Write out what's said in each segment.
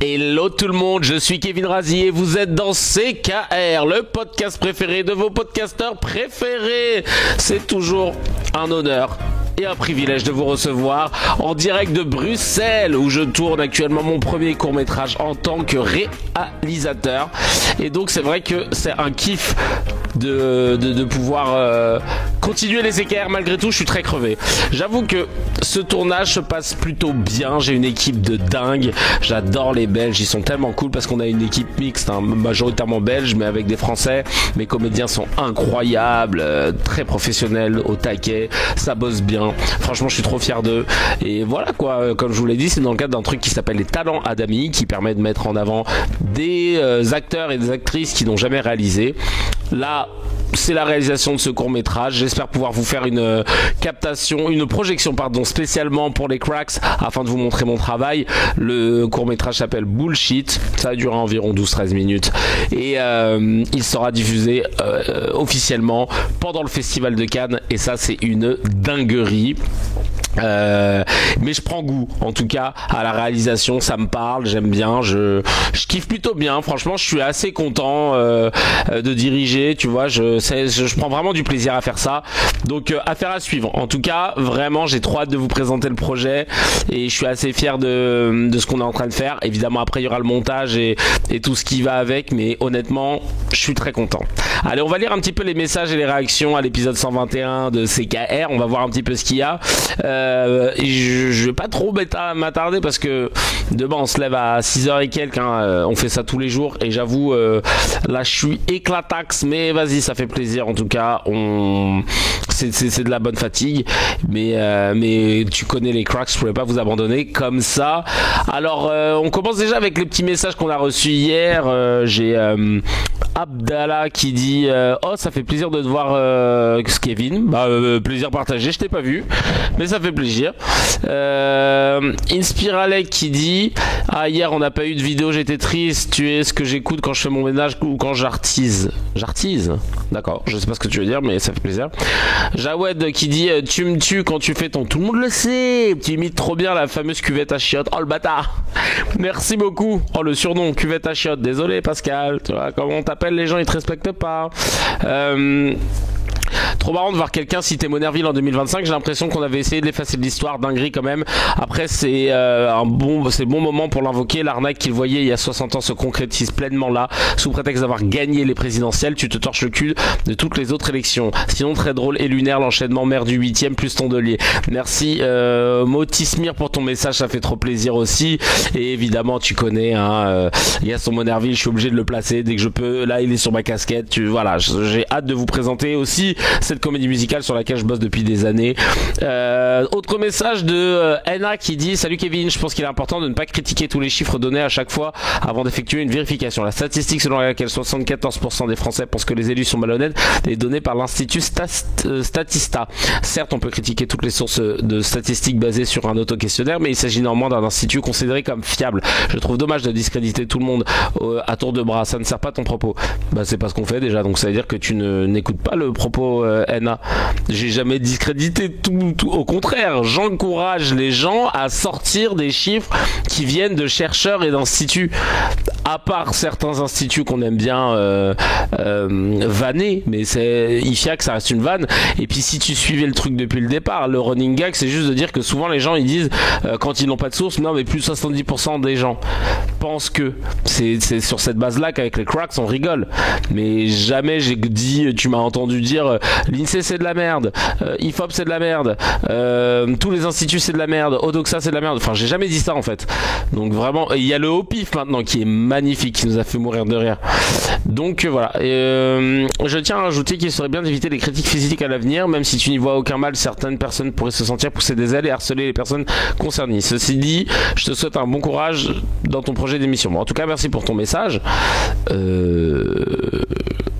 Hello tout le monde, je suis Kevin Razi et vous êtes dans CKR, le podcast préféré de vos podcasteurs préférés. C'est toujours un honneur et un privilège de vous recevoir en direct de Bruxelles où je tourne actuellement mon premier court-métrage en tant que réalisateur. Et donc c'est vrai que c'est un kiff de pouvoir continuer les CKR. Malgré tout, je suis très crevé. J'avoue que ce tournage se passe plutôt bien. J'ai une équipe de dingue. J'adore les Belges. Ils sont tellement cool parce qu'on a une équipe mixte, hein, majoritairement belge, mais avec des Français. Mes comédiens sont incroyables, très professionnels, au taquet. Ça bosse bien. Franchement, je suis trop fier d'eux. Et voilà quoi. Comme je vous l'ai dit, c'est dans le cadre d'un truc qui s'appelle les Talents Adami, qui permet de mettre en avant des acteurs et des actrices qui n'ont jamais réalisé. Là, c'est la réalisation de ce court-métrage. J'espère pouvoir vous faire une projection spécialement pour les cracks afin de vous montrer mon travail. Le court-métrage s'appelle Bullshit. Ça a duré environ 12-13 minutes et il sera diffusé officiellement pendant le Festival de Cannes et ça, c'est une dinguerie. Mais je prends goût en tout cas à la réalisation, ça me parle, j'aime bien, je kiffe plutôt bien, franchement je suis assez content de diriger, tu vois, je prends vraiment du plaisir à faire ça, donc affaire à suivre. En tout cas vraiment j'ai trop hâte de vous présenter le projet et je suis assez fier de ce qu'on est en train de faire. Évidemment après il y aura le montage et tout ce qui va avec, mais honnêtement je suis très content. Allez, on va lire un petit peu les messages et les réactions à l'épisode 121 de CKR, on va voir un petit peu ce qu'il y a. Je vais pas trop m'attarder parce que demain on se lève à 6h et quelques, hein, on fait ça tous les jours et j'avoue là je suis éclatax, mais vas-y, ça fait plaisir en tout cas, c'est de la bonne fatigue, mais tu connais les cracks, je pouvais pas vous abandonner comme ça. Alors on commence déjà avec les petits messages qu'on a reçus hier. J'ai Abdallah qui dit oh ça fait plaisir de te voir Kevin, plaisir partagé, je t'ai pas vu mais ça fait plaisir. Inspiralek qui dit hier on n'a pas eu de vidéo, j'étais triste, tu es ce que j'écoute quand je fais mon ménage ou quand j'artise, d'accord, je sais pas ce que tu veux dire mais ça fait plaisir. Jawed qui dit tu me tues quand tu fais ton tout le monde le sait, tu imites trop bien la fameuse cuvette à chiottes, oh le bâtard, merci beaucoup. Oh le surnom cuvette à chiottes, désolé Pascal, tu vois comment on t'appelle, les gens ils te respectent pas. Trop marrant de voir quelqu'un citer Monerville en 2025. J'ai l'impression qu'on avait essayé de l'effacer de l'histoire, dinguerie quand même. Après c'est bon moment pour l'invoquer. L'arnaque qu'il voyait il y a 60 ans se concrétise pleinement là, sous prétexte d'avoir gagné les présidentielles. Tu te torches le cul de toutes les autres élections. Sinon très drôle et lunaire l'enchaînement maire du 8e plus tondelier. Merci Motismir pour ton message, ça fait trop plaisir aussi. Et évidemment tu connais il y a son Monerville, je suis obligé de le placer dès que je peux. Là il est sur ma casquette. Voilà, j'ai hâte de vous présenter aussi cette comédie musicale sur laquelle je bosse depuis des années. Autre message de Anna qui dit salut Kevin, je pense qu'il est important de ne pas critiquer tous les chiffres donnés à chaque fois avant d'effectuer une vérification. La statistique selon laquelle 74% des Français pensent que les élus sont malhonnêtes est donnée par l'institut Statista. Certes on peut critiquer toutes les sources de statistiques basées sur un auto-questionnaire, mais il s'agit néanmoins d'un institut considéré comme fiable. Je trouve dommage de discréditer tout le monde à tour de bras, ça ne sert pas ton propos. C'est pas ce qu'on fait déjà, donc ça veut dire que tu n'écoutes pas le propos NA. J'ai jamais discrédité tout, au contraire, j'encourage les gens à sortir des chiffres qui viennent de chercheurs et d'instituts, à part certains instituts qu'on aime bien vanner, mais c'est IFIAC, ça reste une vanne. Et puis si tu suivais le truc depuis le départ, le running gag c'est juste de dire que souvent les gens ils disent quand ils n'ont pas de source, non mais plus de 70% des gens pensent que c'est sur cette base là qu'avec les cracks on rigole, mais jamais j'ai dit, tu m'as entendu dire l'INSEE c'est de la merde, IFOP c'est de la merde, tous les instituts c'est de la merde, Odoxa c'est de la merde, enfin j'ai jamais dit ça en fait. Donc vraiment, il y a le HOPIF maintenant qui est magnifique, qui nous a fait mourir de rire. Donc voilà, je tiens à rajouter qu'il serait bien d'éviter les critiques physiques à l'avenir, même si tu n'y vois aucun mal, certaines personnes pourraient se sentir pousser des ailes et harceler les personnes concernées. Ceci dit, je te souhaite un bon courage dans ton projet d'émission. Bon, en tout cas merci pour ton message.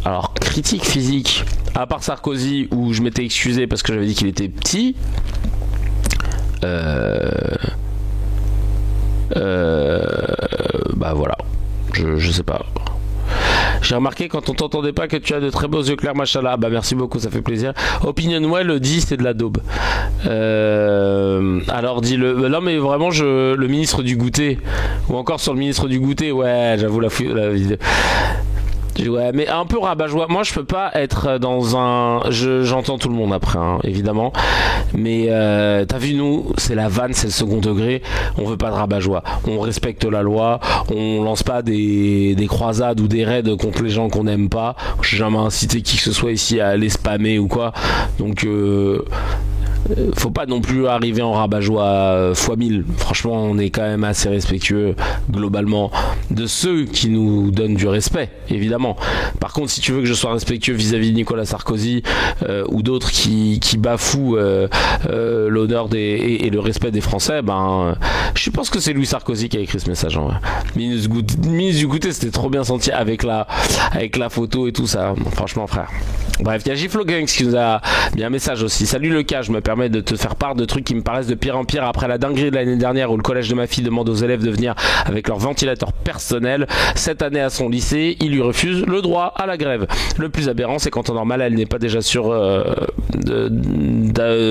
Alors critique physique, à part Sarkozy où je m'étais excusé parce que j'avais dit qu'il était petit, voilà, je sais pas. J'ai remarqué quand on t'entendait pas que tu as de très beaux yeux clairs, machallah. Bah merci beaucoup, ça fait plaisir. Opinionwell dit c'est de la daube. Alors dis-le. Non mais vraiment le ministre du goûter. Ou encore sur le ministre du goûter, ouais, j'avoue la vidéo. Ouais, mais un peu rabat-joie. Moi, je peux pas être dans un. J'entends tout le monde après, hein, évidemment. Mais t'as vu, nous, c'est la vanne, c'est le second degré. On veut pas de rabat-joie. On respecte la loi. On lance pas des croisades ou des raids contre les gens qu'on n'aime pas. J'ai jamais incité qui que ce soit ici à aller spammer ou quoi. Donc. Faut pas non plus arriver en rabat-joie fois 1000. Franchement, on est quand même assez respectueux globalement de ceux qui nous donnent du respect, évidemment. Par contre, si tu veux que je sois respectueux vis-à-vis de Nicolas Sarkozy ou d'autres qui bafouent l'honneur et le respect des Français, ben, je pense que c'est Louis Sarkozy qui a écrit ce message. En vrai. Ministre du goûter, c'était trop bien senti avec la photo et tout ça. Franchement, frère. Bref, il y a Giflo Gangs qui nous a mis un message aussi. Salut le cas, je me permets de te faire part de trucs qui me paraissent de pire en pire après la dinguerie de l'année dernière où le collège de ma fille demande aux élèves de venir avec leur ventilateur personnel. Cette année à son lycée, il lui refuse le droit à la grève. Le plus aberrant, c'est qu'en temps normal, elle n'est pas déjà sûre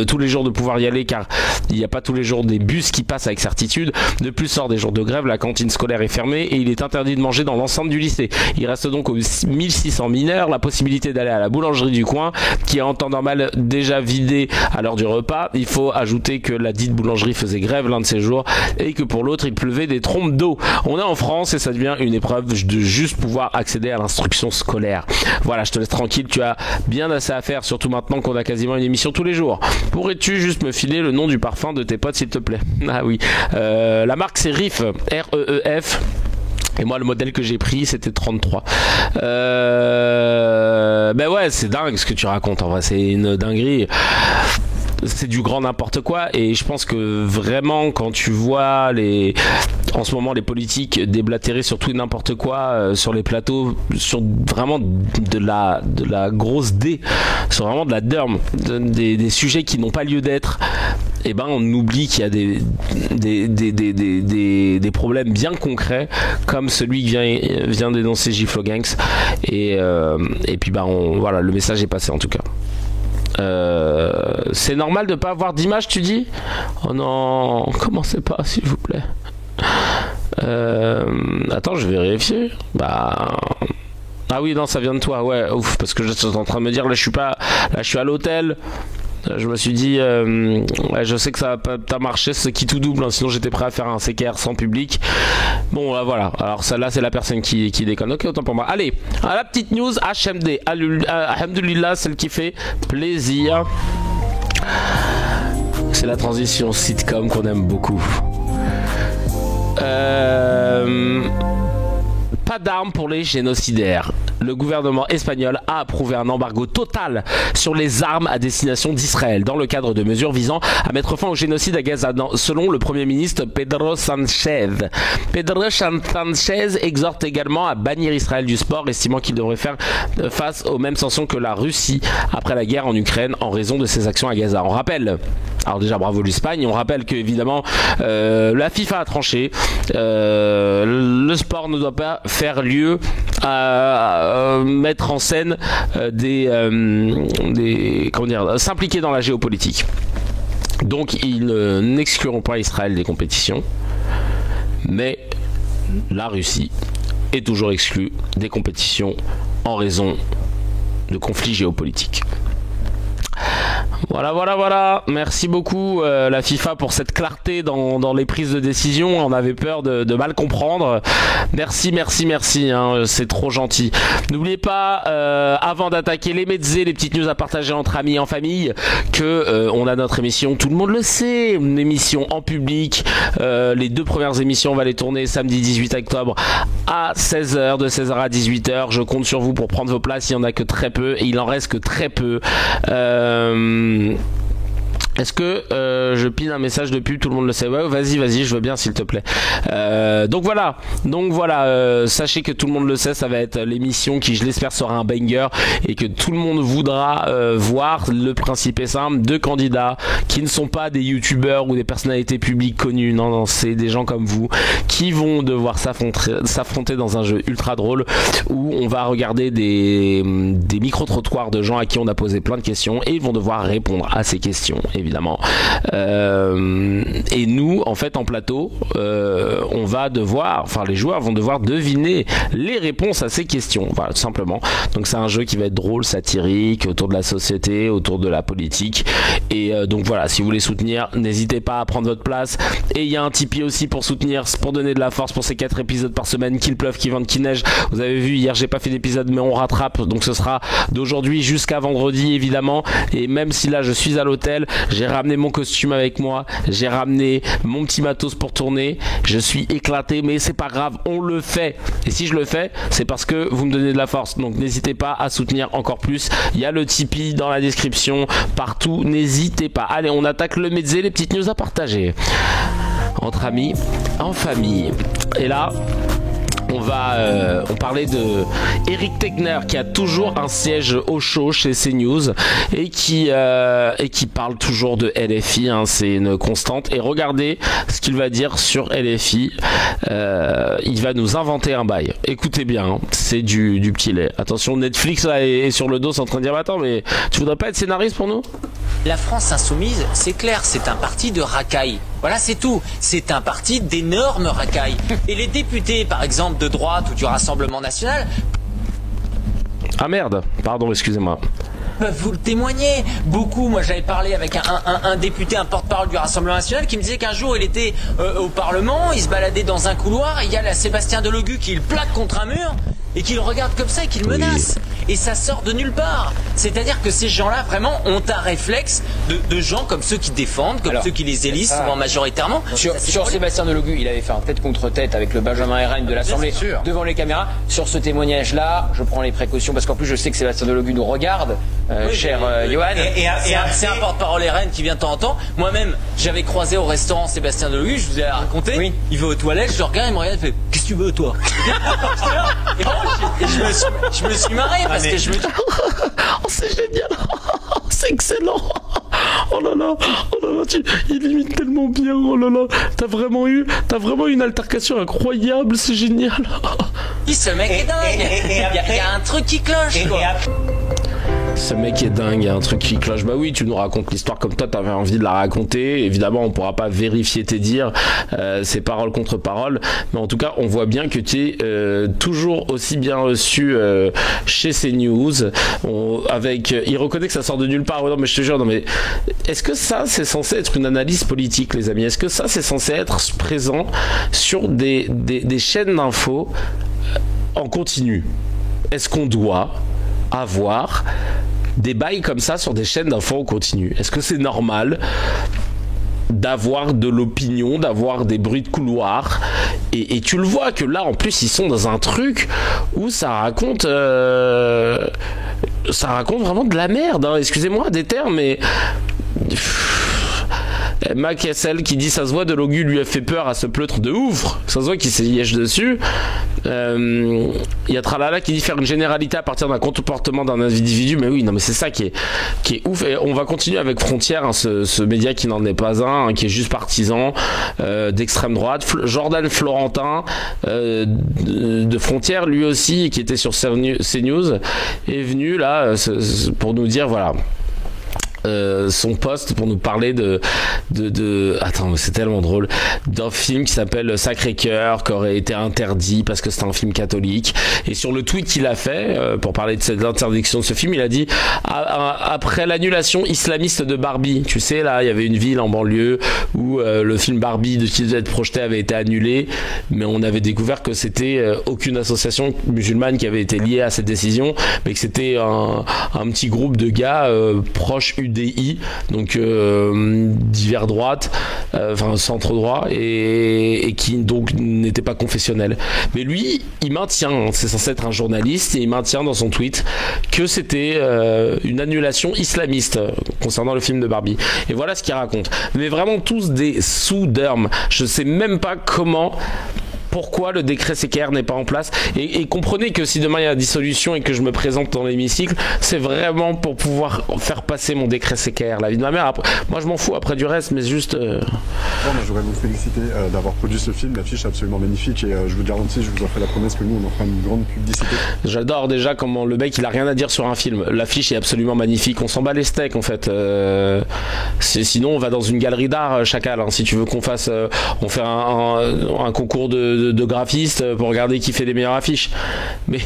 tous les jours de pouvoir y aller car il n'y a pas tous les jours des bus qui passent avec certitude. De plus, sort des jours de grève, la cantine scolaire est fermée et il est interdit de manger dans l'enceinte du lycée. Il reste donc aux 1600 mineurs la possibilité d'aller à la boulangerie du coin qui est en temps normal déjà vidée à l'heure du repas. Il faut ajouter que la dite boulangerie faisait grève l'un de ces jours et que pour l'autre il pleuvait des trompes d'eau. On est en France et ça devient une épreuve de juste pouvoir accéder à l'instruction scolaire. Voilà, je te laisse tranquille, tu as bien assez à faire, surtout maintenant qu'on a quasiment une émission tous les jours. Pourrais-tu juste me filer le nom du parfum de tes potes s'il te plaît? Ah oui, la marque c'est Reef, R-E-E-F. Et moi, le modèle que j'ai pris, c'était 33. Ben ouais, c'est dingue ce que tu racontes. En vrai, c'est une dinguerie. C'est du grand n'importe quoi. Et je pense que vraiment, quand tu vois en ce moment les politiques déblatérer sur tout et n'importe quoi sur les plateaux, sur vraiment de la grosse D, sur vraiment de la derme, des sujets qui n'ont pas lieu d'être. Et ben on oublie qu'il y a des problèmes bien concrets comme celui que vient d'énoncer Giflo Gangs et puis voilà, le message est passé en tout cas. C'est normal de pas avoir d'image, tu dis? Oh non, commencez pas s'il vous plaît. Attends, je vais vérifier. Ah oui, non, ça vient de toi, ouais, ouf, parce que je suis en train de me dire, là je suis à l'hôtel. Je me suis dit, ouais, je sais que ça va pas marcher, ce qui tout double, hein, sinon j'étais prêt à faire un CKR sans public. Bon, voilà, alors celle-là c'est la personne qui déconne. Ok, autant pour moi. Allez, à la petite news HMD, alhamdoulilah, celle qui fait plaisir. C'est la transition sitcom qu'on aime beaucoup. Pas d'armes pour les génocidaires. Le gouvernement espagnol a approuvé un embargo total sur les armes à destination d'Israël dans le cadre de mesures visant à mettre fin au génocide à Gaza, selon le Premier ministre Pedro Sánchez. Pedro Sánchez exhorte également à bannir Israël du sport, estimant qu'il devrait faire face aux mêmes sanctions que la Russie après la guerre en Ukraine en raison de ses actions à Gaza. On rappelle, alors déjà bravo l'Espagne, on rappelle que évidemment la FIFA a tranché, le sport ne doit pas faire lieu à mettre en scène s'impliquer dans la géopolitique. Donc ils n'excluront pas Israël des compétitions, mais la Russie est toujours exclue des compétitions en raison de conflits géopolitiques. Voilà. Merci beaucoup la FIFA pour cette clarté dans les prises de décision. On avait peur de mal comprendre. Merci, hein, c'est trop gentil. N'oubliez pas, avant d'attaquer les mezzés, les petites news à partager entre amis, en famille, que on a notre émission, tout le monde le sait, une émission en public. Les 2 premières émissions, on va les tourner samedi 18 octobre à 16h, de 16h à 18h. Je compte sur vous pour prendre vos places. Il n'y en a que très peu et il en reste que très peu. Est-ce que je pine un message de pub, tout le monde le sait? Ouais, vas-y, je veux bien s'il te plaît. Donc voilà, sachez que tout le monde le sait, ça va être l'émission qui, je l'espère, sera un banger et que tout le monde voudra voir. Le principe est simple, 2 candidats qui ne sont pas des youtubeurs ou des personnalités publiques connues, non, c'est des gens comme vous qui vont devoir s'affronter dans un jeu ultra drôle où on va regarder des micro-trottoirs de gens à qui on a posé plein de questions et ils vont devoir répondre à ces questions, évidemment. Et nous, en fait, en plateau, les joueurs vont devoir deviner les réponses à ces questions. Voilà, tout simplement. Donc c'est un jeu qui va être drôle, satirique, autour de la société, autour de la politique. Et donc voilà, si vous voulez soutenir, n'hésitez pas à prendre votre place. Et il y a un Tipeee aussi pour soutenir, pour donner de la force pour ces 4 épisodes par semaine, qu'il pleuve, qu'il vente, qu'il neige. Vous avez vu, hier j'ai pas fait d'épisode, mais on rattrape. Donc ce sera d'aujourd'hui jusqu'à vendredi, évidemment. Et même si là je suis à l'hôtel, j'ai ramené mon costume avec moi, j'ai ramené mon petit matos pour tourner, je suis éclaté, mais c'est pas grave, on le fait. Et si je le fais, c'est parce que vous me donnez de la force, donc n'hésitez pas à soutenir encore plus. Il y a le Tipeee dans la description, partout, n'hésitez pas. Allez, on attaque le Mezzé, les petites news à partager entre amis, en famille. Et là, on parlait de Eric Tegner qui a toujours un siège au chaud chez CNews et qui parle toujours de LFI, hein, c'est une constante. Et regardez ce qu'il va dire sur LFI. Il va nous inventer un bail. Écoutez bien, hein, c'est du petit lait. Attention, Netflix là est sur le dos, c'est en train de dire attends, mais tu voudrais pas être scénariste pour nous? La France insoumise, c'est clair, c'est un parti de racailles. Voilà, c'est tout. C'est un parti d'énormes racailles. Et les députés, par exemple, de droite ou du Rassemblement national... Ah merde, pardon, excusez-moi. Peuvent vous le témoigner. Beaucoup, moi j'avais parlé avec un député, un porte-parole du Rassemblement national qui me disait qu'un jour il était au Parlement, il se baladait dans un couloir et il y a Sébastien Delogu qui le plaque contre un mur et qui le regarde comme ça et qui le menace. Oui. Et ça sort de nulle part. C'est-à-dire que ces gens-là vraiment ont un réflexe de gens comme ceux qui défendent, comme ceux qui les élisent souvent majoritairement. Sur Sébastien Delogu, il avait fait un tête contre tête avec le Benjamin RN de l'Assemblée devant les caméras. Sur ce témoignage-là, je prends les précautions parce qu'en plus je sais que Sébastien Delogu nous regarde, cher Johan. C'est un porte-parole RN qui vient de temps en temps. Moi-même, j'avais croisé au restaurant Sébastien Delogu, je vous ai raconté. Oui. Il va aux toilettes, je le regarde, il me regarde, il fait qu'est-ce que tu veux toi? Et je me suis marré parce que je me dis... Oh, c'est génial. C'est excellent. Oh là là, il imite tellement bien. Oh là là, t'as vraiment eu une altercation incroyable, c'est génial. Ce mec est dingue. Il y a un truc qui cloche, quoi. Ce mec est dingue, il y a un truc qui cloche. Bah oui, tu nous racontes l'histoire comme toi, t'avais envie de la raconter. Évidemment, on pourra pas vérifier tes dires, c'est parole contre parole. Mais en tout cas, on voit bien que tu es toujours aussi bien reçu chez CNews. Il reconnaît que ça sort de nulle part. Non, mais je te jure, non, mais est-ce que ça, c'est censé être une analyse politique, les amis? Est-ce que ça, c'est censé être présent sur des chaînes d'infos en continu? Est-ce qu'on doit avoir des bails comme ça sur des chaînes d'infos en continu? Est-ce que c'est normal d'avoir de l'opinion, d'avoir des bruits de couloir? Et tu le vois que là, en plus, ils sont dans un truc où ça raconte vraiment de la merde, hein. Excusez-moi des termes, mais... Mac SL qui dit ça se voit Delogu lui a fait peur à ce pleutre de ouf, ça se voit qu'il s'est liège dessus. Il y a Tralala qui dit faire une généralité à partir d'un comportement d'un individu, mais oui, non, mais c'est ça qui est ouf. Et on va continuer avec Frontière, hein, ce média qui n'en est pas un, hein, qui est juste partisan d'extrême droite. Jordan Florentin de Frontière, lui aussi, qui était sur CNews, est venu là pour nous dire voilà. Son poste pour nous parler de attends, c'est tellement drôle, d'un film qui s'appelle Sacré-Cœur, qui aurait été interdit parce que c'est un film catholique. Et sur le tweet qu'il a fait pour parler de cette interdiction de ce film, il a dit après l'annulation islamiste de Barbie, tu sais là, il y avait une ville en banlieue où le film Barbie qui devait être projeté avait été annulé, mais on avait découvert que c'était aucune association musulmane qui avait été liée à cette décision, mais que c'était un petit groupe de gars proches UD UDI, donc divers droite, enfin centre droit, et qui donc n'était pas confessionnel. Mais lui, il maintient, c'est censé être un journaliste, et il maintient dans son tweet que c'était une annulation islamiste concernant le film de Barbie. Et voilà ce qu'il raconte. Mais vraiment tous des sous-dermes. Je sais même pas pourquoi le décret CKR n'est pas en place, et comprenez que si demain il y a dissolution et que je me présente dans l'hémicycle, c'est vraiment pour pouvoir faire passer mon décret CKR, la vie de ma mère. Après, moi je m'en fous après du reste, mais juste moi je voudrais vous féliciter d'avoir produit ce film. L'affiche est absolument magnifique, et je vous garantis, je vous en fais la promesse que nous on en fera une grande publicité. J'adore déjà comment le mec il a rien à dire sur un film. L'affiche est absolument magnifique, on s'en bat les steaks en fait. Sinon on va dans une galerie d'art, Chacal, hein. Si tu veux qu'on fasse on fait un concours de graphistes pour regarder qui fait les meilleures affiches. Mais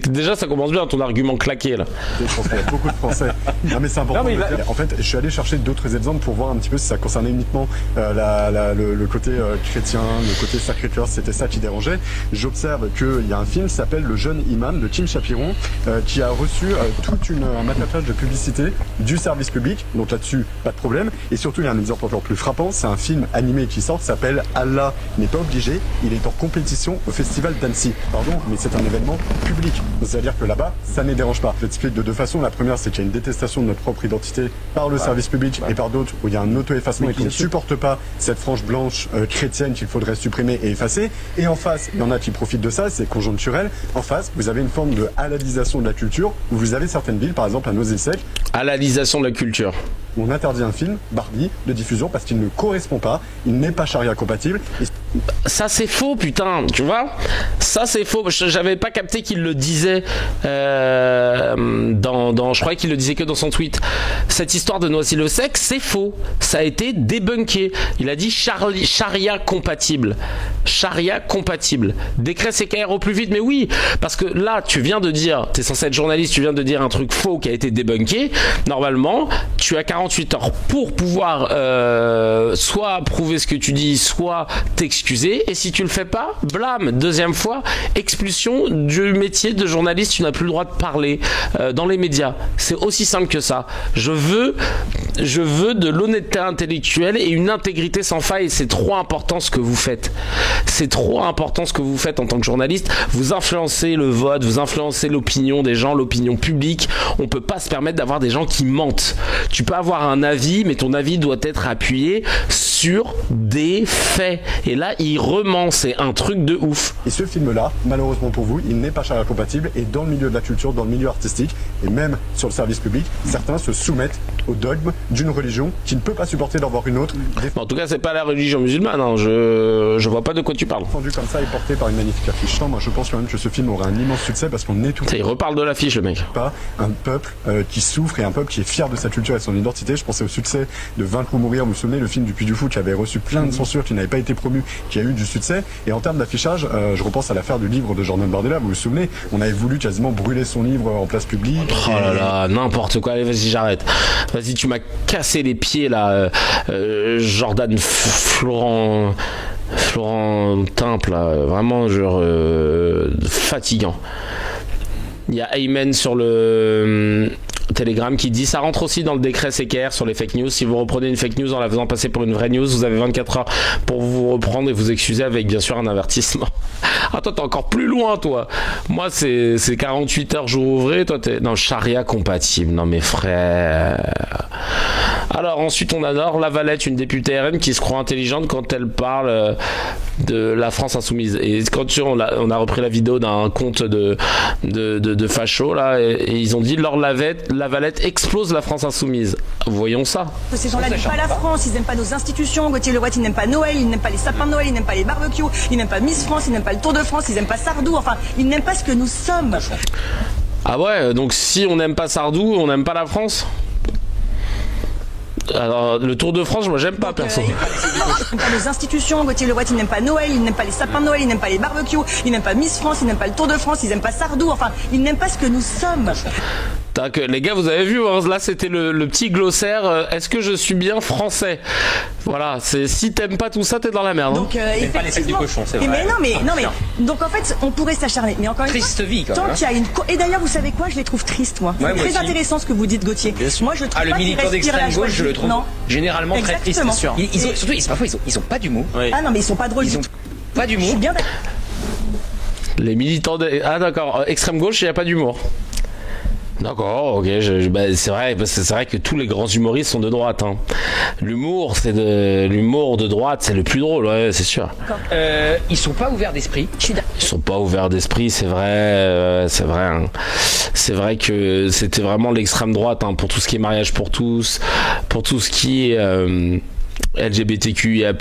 déjà ça commence bien ton argument claqué là. Je pense qu'il y a beaucoup de Français. Non mais c'est important. Non, mais en fait, je suis allé chercher d'autres exemples pour voir un petit peu si ça concernait uniquement le côté chrétien, le côté Sacré-Cœur, c'était ça qui dérangeait. J'observe qu'il y a un film qui s'appelle Le Jeune Imam de Kim Chapiron qui a reçu tout un matraquage de publicité du service public. Donc là-dessus, pas de problème. Et surtout, il y a un exemple encore plus frappant. C'est un film animé qui sort, qui s'appelle Allah n'est pas obligé. Il est en compétition au festival d'Annecy. Pardon, mais c'est un événement public. C'est-à-dire que là-bas, ça ne les dérange pas. Je t'explique de deux façons. La première, c'est qu'il y a une détestation de notre propre identité par le service public et par d'autres où il y a un auto-effacement et qui ne supporte pas cette frange blanche chrétienne qu'il faudrait supprimer et effacer. Et en face, il y en a qui profitent de ça, c'est conjoncturel. En face, vous avez une forme de halalisation de la culture où vous avez certaines villes, par exemple à Noisy-le-Sec. Halalisation de la culture. On interdit un film, Barbie, de diffusion parce qu'il ne correspond pas, il n'est pas charia compatible. Ça c'est faux, putain, tu vois. Ça c'est faux. J'avais pas capté qu'il le disait je croyais qu'il le disait que dans son tweet. Cette histoire de Noisy-le-Sec, c'est faux. Ça a été débunké. Il a dit charia compatible. Charia compatible. Décret CKR au plus vite, mais oui, parce que là, tu viens de dire, t'es censé être journaliste, tu viens de dire un truc faux qui a été débunké. Normalement, tu as 48 heures pour pouvoir soit prouver ce que tu dis, soit t'excuser, et si tu le fais pas, blâme. Deuxième fois, expulsion du métier de journaliste, tu n'as plus le droit de parler dans les médias. C'est aussi simple que ça. Je veux de l'honnêteté intellectuelle et une intégrité sans faille. C'est trop important ce que vous faites. C'est trop important ce que vous faites en tant que journaliste. Vous influencez le vote, vous influencez l'opinion des gens, l'opinion publique. On peut pas se permettre d'avoir des gens qui mentent. Tu peux avoir un avis, mais ton avis doit être appuyé sur des faits. Et là, il rement. C'est un truc de ouf. Et ce film-là, malheureusement pour vous, il n'est pas charia compatible. Et dans le milieu de la culture, dans le milieu artistique, et même sur le service public, certains se soumettent au dogme d'une religion qui ne peut pas supporter d'en voir une autre. En tout cas, c'est pas la religion musulmane. Hein. Je vois pas de quoi tu parles. Entendu comme ça et porté par une magnifique affiche. Non, moi, je pense quand même que ce film aura un immense succès parce qu'on est tout. Il reparle de l'affiche, le mec. Pas un peuple qui souffre et un peuple qui est fier de sa culture et de son identité. Je pensais au succès de Vaincre ou mourir. Vous vous souvenez, le film du Puy du Fou qui avait reçu plein de censures, qui n'avait pas été promu, qui a eu du succès. Et en termes d'affichage, je repense à l'affaire du livre de Jordan Bardella. Vous vous souvenez, on avait voulu quasiment brûler son livre en place publique. Oh là là, n'importe quoi. Allez, vas-y, j'arrête. Vas-y, tu m'as cassé les pieds là, Jordan Florent Timple là, vraiment genre fatigant. Il y a Ayman sur le Telegram qui dit ça rentre aussi dans le décret CKR sur les fake news. Si vous reprenez une fake news en la faisant passer pour une vraie news, vous avez 24 heures pour vous reprendre et vous excuser avec bien sûr un avertissement. Ah, toi t'es encore plus loin, toi. Moi c'est 48 heures jour ouvré, toi t'es non, charia compatible. Non mais frère. Alors ensuite on adore Lavalette, une députée RN qui se croit intelligente quand elle parle de la France insoumise. Et quand on a repris la vidéo d'un compte de fachos là, et ils ont dit Laure Lavalette explose la France insoumise. Voyons ça. Ces gens-là n'aiment pas la France, ils n'aiment pas nos institutions. Gauthier Leroy, il n'aime pas Noël, il n'aime pas les sapins de Noël, il n'aime pas les barbecues, il n'aime pas Miss France, il n'aime pas le Tour de France, il n'aime pas Sardou. Enfin, il n'aime pas ce que nous sommes. Ah ouais, donc si on n'aime pas Sardou, on n'aime pas la France? Alors, le Tour de France, moi j'aime pas perso. Il n'aime pas nos institutions. Gauthier Leroy, il n'aime pas Noël, il n'aime pas les sapins de Noël, il n'aime pas les barbecues, il n'aime pas Miss France, il n'aime pas le Tour de France, il n'aime pas Sardou. Enfin, il n'aime pas ce que nous sommes. Les gars, vous avez vu, hein, là c'était le petit glossaire. Est-ce que je suis bien français? Voilà, si t'aimes pas tout ça, t'es dans la merde. Donc, pas les selles du cochon, c'est vrai. Mais non, mais donc en fait, on pourrait s'acharner. Mais encore une Triste fois, vie, quand tant même. qu'il y a et d'ailleurs, vous savez quoi, je les trouve tristes, moi. Ouais, C'est moi très aussi. intéressant ce que vous dites, Gauthier. Moi, je trouve Le pas qu'ils militant respirent la d'extrême joie gauche, de je le vivre. trouve Non. généralement très triste. Exactement. C'est sûr. Surtout, ils ont pas d'humour. Ah non, mais ils sont pas drôles Ils du ont tout. pas Je d'humour. suis bien d'accord. Les militants Ah d'accord, extrême gauche, il n'y a pas d'humour. D'accord, ok, c'est vrai, parce que c'est vrai que tous les grands humoristes sont de droite. Hein. L'humour de droite, c'est le plus drôle, ouais, c'est sûr. Ils sont pas ouverts d'esprit. Ils sont pas ouverts d'esprit, c'est vrai, c'est vrai. Hein. C'est vrai que c'était vraiment l'extrême droite hein, pour tout ce qui est mariage pour tous, pour tout ce qui est LGBTQIA+,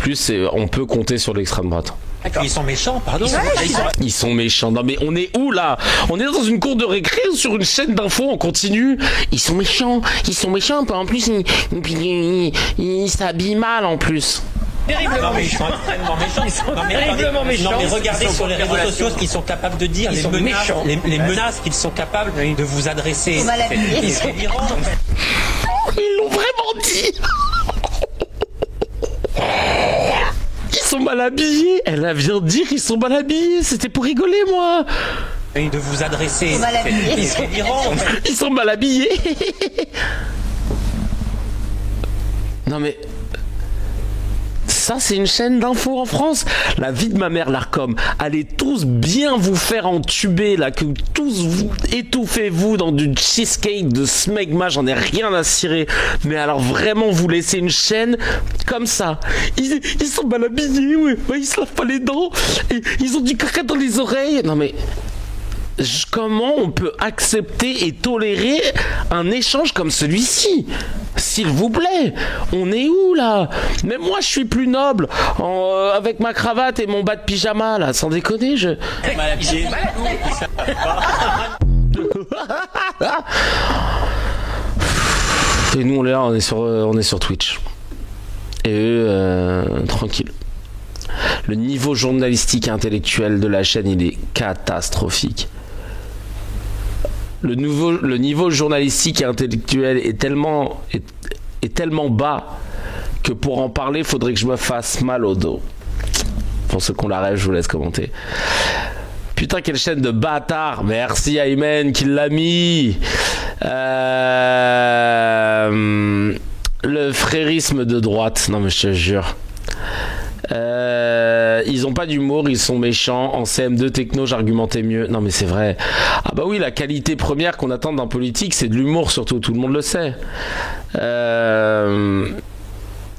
on peut compter sur l'extrême droite. Ils sont méchants, pardon. Ils sont méchants. Non mais on est où là? On est dans une cour de récré ou sur une chaîne d'infos en continu? Ils sont méchants. En plus, ils s'habillent mal en plus. Terriblement méchants. Extrêmement méchants. Terriblement méchants. Non mais regardez sur les réseaux sociaux ce qu'ils sont capables de dire, les menaces qu'ils sont capables de vous adresser. C'est délirant. Ils l'ont vraiment dit. Ils sont mal habillés. Elle vient de dire qu'ils sont mal habillés. C'était pour rigoler, moi. De vous adresser. C'est délirant. Ils sont mal habillés. Non mais... Ça, c'est une chaîne d'infos en France. La vie de ma mère, l'Arcom. Allez tous bien vous faire entuber, là, que tous vous étouffez-vous dans du cheesecake de smegma, j'en ai rien à cirer. Mais alors vraiment, vous laissez une chaîne comme ça. Ils sont mal habillés, ouais. Ils se lavent pas les dents. Et ils ont du caca dans les oreilles. Non mais... Comment on peut accepter et tolérer un échange comme celui-ci? S'il vous plaît, on est où là? Même moi je suis plus noble avec ma cravate et mon bas de pyjama là, sans déconner Et nous on est là, on est sur Twitch. Et eux, tranquille. Le niveau journalistique et intellectuel de la chaîne, il est catastrophique. Le niveau journalistique et intellectuel est tellement bas que pour en parler, il faudrait que je me fasse mal au dos. Pour ceux qu'on la rêve, je vous laisse commenter. Putain, quelle chaîne de bâtard. Merci Aymen qui l'a mis. Le frérisme de droite. Non mais je te jure. Ils ont pas d'humour, ils sont méchants. En CM2 techno, j'argumentais mieux. Non mais c'est vrai. Ah bah oui, la qualité première qu'on attend d'un politique, c'est de l'humour surtout. Tout le monde le sait.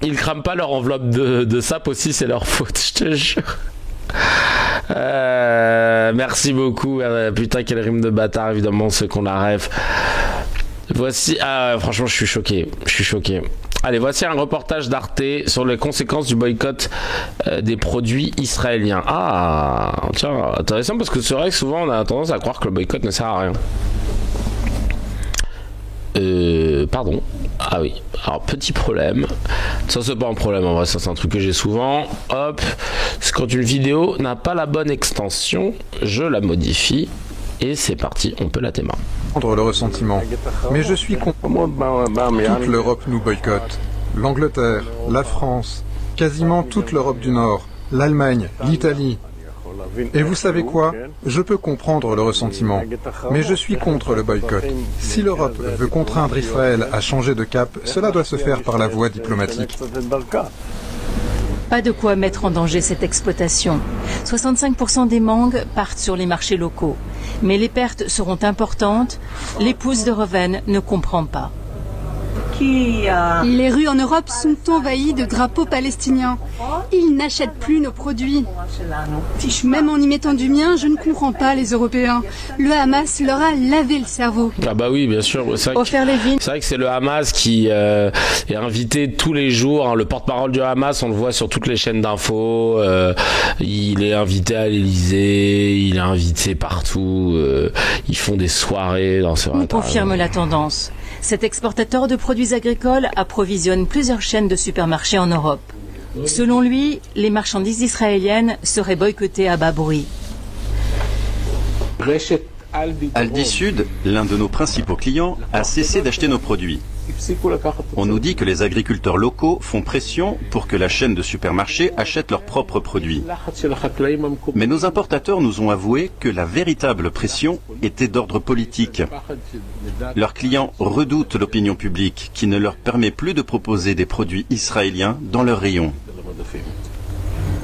Ils crament pas leur enveloppe de sap aussi, c'est leur faute, je te jure. Merci beaucoup. Putain, quelle rime de bâtard, évidemment, ceux qu'on la rêve. Voici. Ah, franchement, je suis choqué. Allez, voici un reportage d'Arte sur les conséquences du boycott des produits israéliens. Ah, tiens, intéressant parce que c'est vrai que souvent on a tendance à croire que le boycott ne sert à rien. Pardon. Ah oui. Alors, petit problème. Ça, c'est pas un problème en vrai, ça, c'est un truc que j'ai souvent. Hop. C'est quand une vidéo n'a pas la bonne extension, je la modifie. Et c'est parti, on peut la démarrer. Le ressentiment. Mais je suis contre. Toute l'Europe nous boycotte. L'Angleterre, la France, quasiment toute l'Europe du Nord, l'Allemagne, l'Italie. Et vous savez quoi? Je peux comprendre le ressentiment, mais je suis contre le boycott. Si l'Europe veut contraindre Israël à changer de cap, cela doit se faire par la voie diplomatique. Pas de quoi mettre en danger cette exploitation. 65% des mangues partent sur les marchés locaux. Mais les pertes seront importantes. L'épouse de Reuven ne comprend pas. Les rues en Europe sont envahies de drapeaux palestiniens. Ils n'achètent plus nos produits. Même en y mettant du mien, je ne comprends pas les Européens. Le Hamas leur a lavé le cerveau. Ah bah oui, bien sûr. C'est vrai que c'est le Hamas qui est invité tous les jours. Hein. Le porte-parole du Hamas, on le voit sur toutes les chaînes d'infos. Il est invité à l'Elysée, il est invité partout. Ils font des soirées dans ce. On confirme la tendance. Cet exportateur de produits agricoles approvisionne plusieurs chaînes de supermarchés en Europe. Selon lui, les marchandises israéliennes seraient boycottées à bas bruit. Aldi Sud, l'un de nos principaux clients, a cessé d'acheter nos produits. On nous dit que les agriculteurs locaux font pression pour que la chaîne de supermarchés achète leurs propres produits. Mais nos importateurs nous ont avoué que la véritable pression était d'ordre politique. Leurs clients redoutent l'opinion publique qui ne leur permet plus de proposer des produits israéliens dans leurs rayons.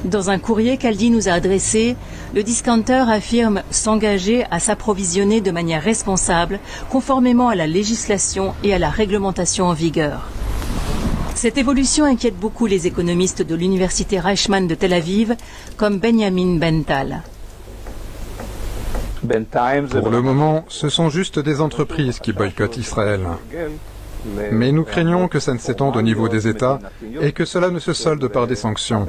Dans un courrier qu'Aldi nous a adressé, le discounter affirme s'engager à s'approvisionner de manière responsable, conformément à la législation et à la réglementation en vigueur. Cette évolution inquiète beaucoup les économistes de l'université Reichmann de Tel Aviv, comme Benjamin Bental. Pour le moment, ce sont juste des entreprises qui boycottent Israël. Mais nous craignons que ça ne s'étende au niveau des États et que cela ne se solde par des sanctions.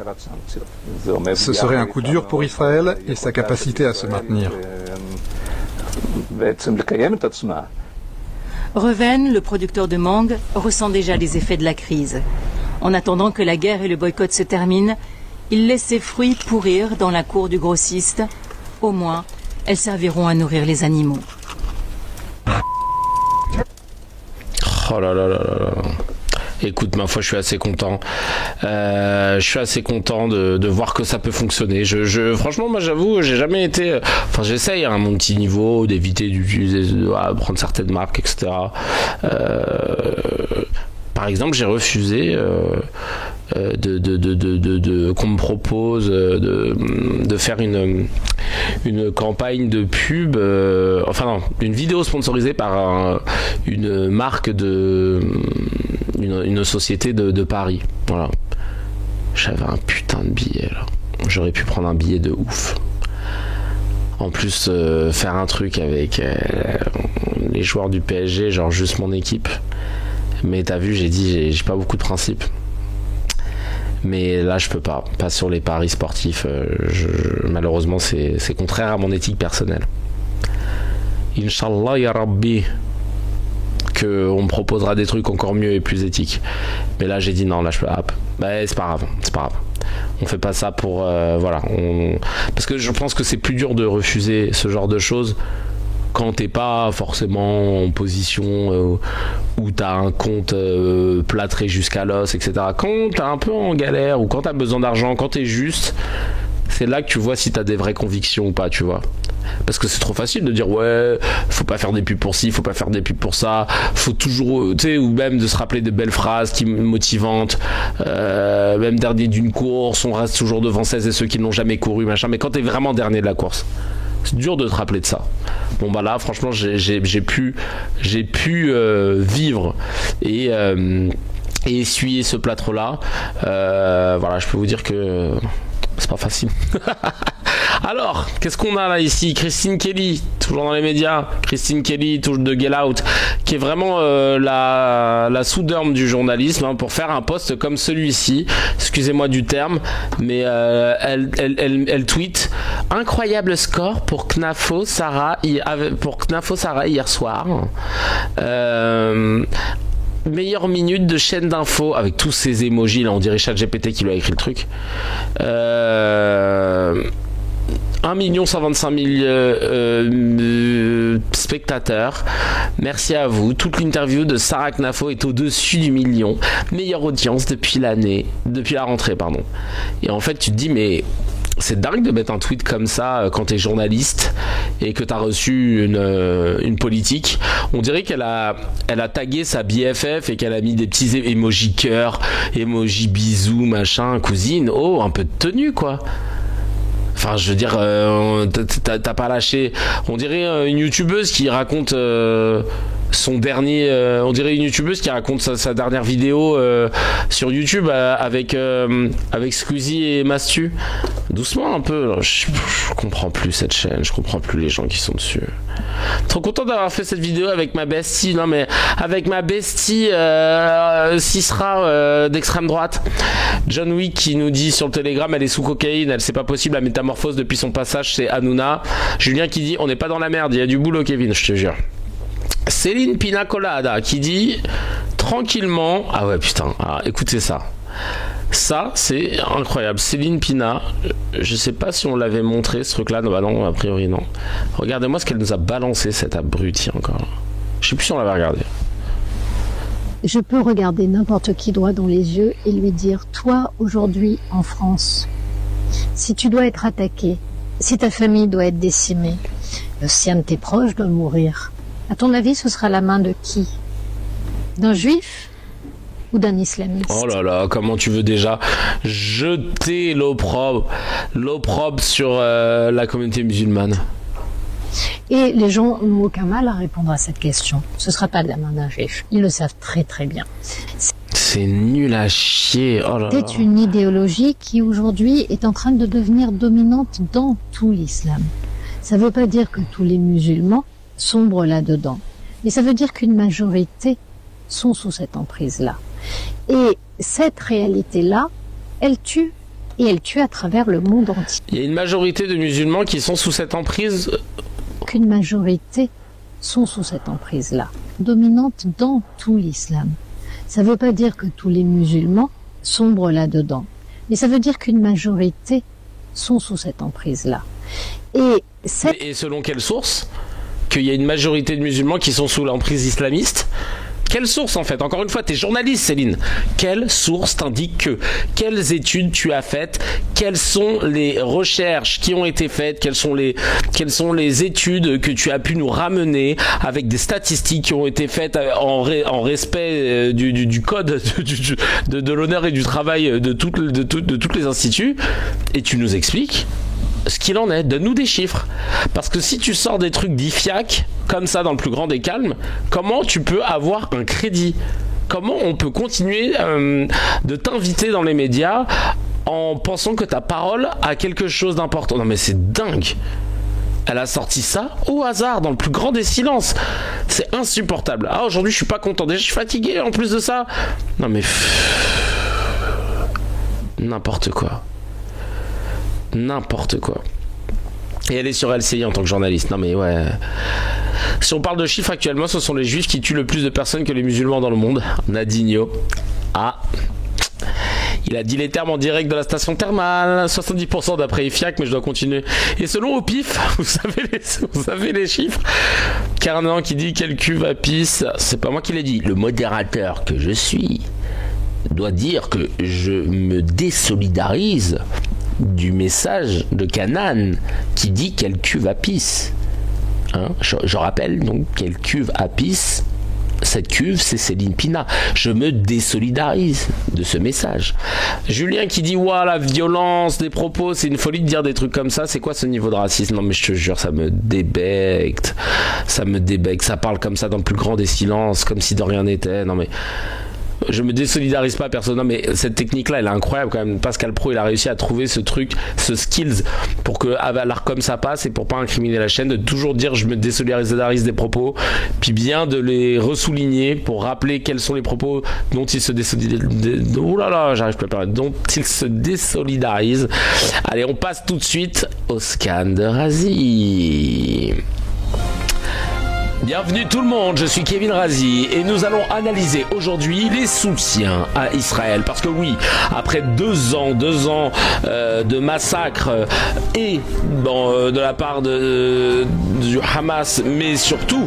Ce serait un coup dur pour Israël et sa capacité à se maintenir. Reuven, le producteur de mangue, ressent déjà les effets de la crise. En attendant que la guerre et le boycott se terminent, il laisse ses fruits pourrir dans la cour du grossiste. Au moins, elles serviront à nourrir les animaux. Oh là là là là là. Écoute, ma foi, je suis assez content. Je suis assez content de voir que ça peut fonctionner. Franchement, moi, j'avoue, j'ai jamais été. Enfin, j'essaye à mon petit niveau d'éviter d'utiliser, de prendre certaines marques, etc. Par exemple, j'ai refusé qu'on me propose de faire une campagne de pub, une vidéo sponsorisée par une marque une société de Paris. Voilà. J'avais un putain de billet là. J'aurais pu prendre un billet de ouf. En plus, faire un truc avec les joueurs du PSG, genre juste mon équipe. Mais t'as vu, j'ai dit, j'ai pas beaucoup de principes. Mais là, je peux pas sur les paris sportifs. Malheureusement, c'est contraire à mon éthique personnelle. Inch'Allah, ya Rabbi, qu'on me proposera des trucs encore mieux et plus éthiques. Mais là, j'ai dit non, là, je peux pas. Bah, c'est pas grave, c'est pas grave. On fait pas ça pour... voilà. Parce que je pense que c'est plus dur de refuser ce genre de choses quand t'es pas forcément en position où t'as un compte plâtré jusqu'à l'os, etc. Quand t'es un peu en galère ou quand t'as besoin d'argent, quand t'es juste, c'est là que tu vois si t'as des vraies convictions ou pas, tu vois. Parce que c'est trop facile de dire ouais, faut pas faire des pubs pour ci, faut pas faire des pubs pour ça, faut toujours, tu sais, ou même de se rappeler de belles phrases qui motivantes, même dernier d'une course, on reste toujours devant celles et ceux qui n'ont jamais couru, machin. Mais quand t'es vraiment dernier de la course, c'est dur de te rappeler de ça. Bon bah là franchement j'ai pu vivre et essuyer ce plâtre là. Voilà, je peux vous dire que c'est pas facile. Alors, qu'est-ce qu'on a là ici? Christine Kelly, toujours dans les médias. Christine Kelly, toujours de Get Out, qui est vraiment la sous-derme du journalisme, hein, pour faire un post comme celui-ci. Excusez-moi du terme, mais elle tweet: incroyable score pour Knafo Sarah hier soir. Meilleure minute de chaîne d'infos avec tous ces emojis là, on dirait ChatGPT qui lui a écrit le truc. 1 125 000 spectateurs. Merci à vous. Toute l'interview de Sarah Knafo est au-dessus du million. Meilleure audience depuis la rentrée, pardon. Et en fait, tu te dis, mais c'est dingue de mettre un tweet comme ça quand t'es journaliste et que t'as reçu une politique. On dirait qu'elle a tagué sa BFF et qu'elle a mis des petits emojis cœur, emojis bisous, machin, cousine. Oh, un peu de tenue, quoi. Enfin, je veux dire, t'as pas lâché. On dirait une youtubeuse qui raconte son dernier. On dirait une youtubeuse qui raconte sa dernière vidéo sur YouTube avec Squeezie et Mastu. Doucement un peu. Là. Je comprends plus cette chaîne. Je comprends plus les gens qui sont dessus. Trop content d'avoir fait cette vidéo avec ma bestie. Non mais avec ma bestie Sisra d'extrême droite. John Wick qui nous dit sur le Telegram, elle est sous cocaïne, elle c'est pas possible la métamorphose depuis son passage, c'est Hanouna. Julien qui dit on n'est pas dans la merde, il y a du boulot Kevin, je te jure. Céline Pina Colada qui dit tranquillement, ah ouais putain, écoutez ça. Ça, c'est incroyable. Céline Pina, je sais pas si on l'avait montré ce truc-là. Non, bah non, a priori non. Regardez-moi ce qu'elle nous a balancé, cette abrutie encore. Je sais plus si on l'avait regardé. Je peux regarder n'importe qui droit dans les yeux et lui dire, toi, aujourd'hui, en France, si tu dois être attaqué, si ta famille doit être décimée, si un de tes proches doit mourir, à ton avis, ce sera la main de qui? D'un juif ou d'un islamiste? Oh là là, comment tu veux déjà jeter l'opprobre sur la communauté musulmane? Et les gens n'ont aucun mal à répondre à cette question. Ce ne sera pas de la main d'un juif. Ils le savent très très bien. C'est nul à chier. Oh là là. C'est une idéologie qui aujourd'hui est en train de devenir dominante dans tout l'islam. Ça ne veut pas dire que tous les musulmans sombrent là-dedans. Mais ça veut dire qu'une majorité sont sous cette emprise-là. Et cette réalité-là, elle tue. Et elle tue à travers le monde entier. Il y a une majorité de musulmans qui sont sous cette emprise. Qu'une majorité sont sous cette emprise-là, dominante dans tout l'islam. Ça ne veut pas dire que tous les musulmans sombrent là-dedans. Mais ça veut dire qu'une majorité sont sous cette emprise-là. Et selon quelle source? Qu'il y a une majorité de musulmans qui sont sous l'emprise islamiste? Quelle source en fait? Encore une fois, t'es journaliste, Céline. Quelle source t'indique que? Quelles études tu as faites? Quelles sont les recherches qui ont été faites? Quelles sont les études que tu as pu nous ramener avec des statistiques qui ont été faites en respect du code de l'honneur et du travail de toutes les instituts? Et tu nous expliques ce qu'il en est. Donne-nous des chiffres. Parce que si tu sors des trucs d'IFIAC, comme ça dans le plus grand des calmes, comment tu peux avoir un crédit? Comment on peut continuer de t'inviter dans les médias en pensant que ta parole a quelque chose d'important? Non mais c'est dingue. Elle a sorti ça au hasard, dans le plus grand des silences. C'est insupportable. Ah, aujourd'hui je suis pas content. Déjà je suis fatigué en plus de ça. Non mais... n'importe quoi. N'importe quoi. Et elle est sur LCI en tant que journaliste. Non mais ouais. Si on parle de chiffres actuellement, ce sont les juifs qui tuent le plus de personnes que les musulmans dans le monde. Nadinho. Ah. Il a dit les termes en direct de la station thermale. 70% d'après IFIAC, mais je dois continuer. Et selon au pif, vous savez les chiffres. Carnan qui dit quelle cuve à pisse. C'est pas moi qui l'ai dit. Le modérateur que je suis doit dire que je me désolidarise du message de Canaan qui dit quelle cuve à pisse. Hein, je rappelle donc quelle cuve à pisse. Cette cuve, c'est Céline Pina. Je me désolidarise de ce message. Julien qui dit ouah, la violence des propos, c'est une folie de dire des trucs comme ça. C'est quoi ce niveau de racisme? Non mais je te jure, ça me débecte. Ça me débecte. Ça parle comme ça dans le plus grand des silences, comme si de rien n'était. Non mais... je me désolidarise pas personne, non, mais cette technique là elle est incroyable quand même. Pascal Pro il a réussi à trouver ce truc, ce skills pour que Avalar comme ça passe et pour pas incriminer la chaîne, de toujours dire je me désolidarise des propos, puis bien de les ressouligner pour rappeler quels sont les propos dont il se désolidarise. Oh là là, j'arrive plus à parler. Dont il se désolidarise. Allez, on passe tout de suite au scan de Razi. Bienvenue tout le monde, je suis Kevin Razi et nous allons analyser aujourd'hui les soutiens à Israël. Parce que oui, après deux ans de massacre et de la part du Hamas, mais surtout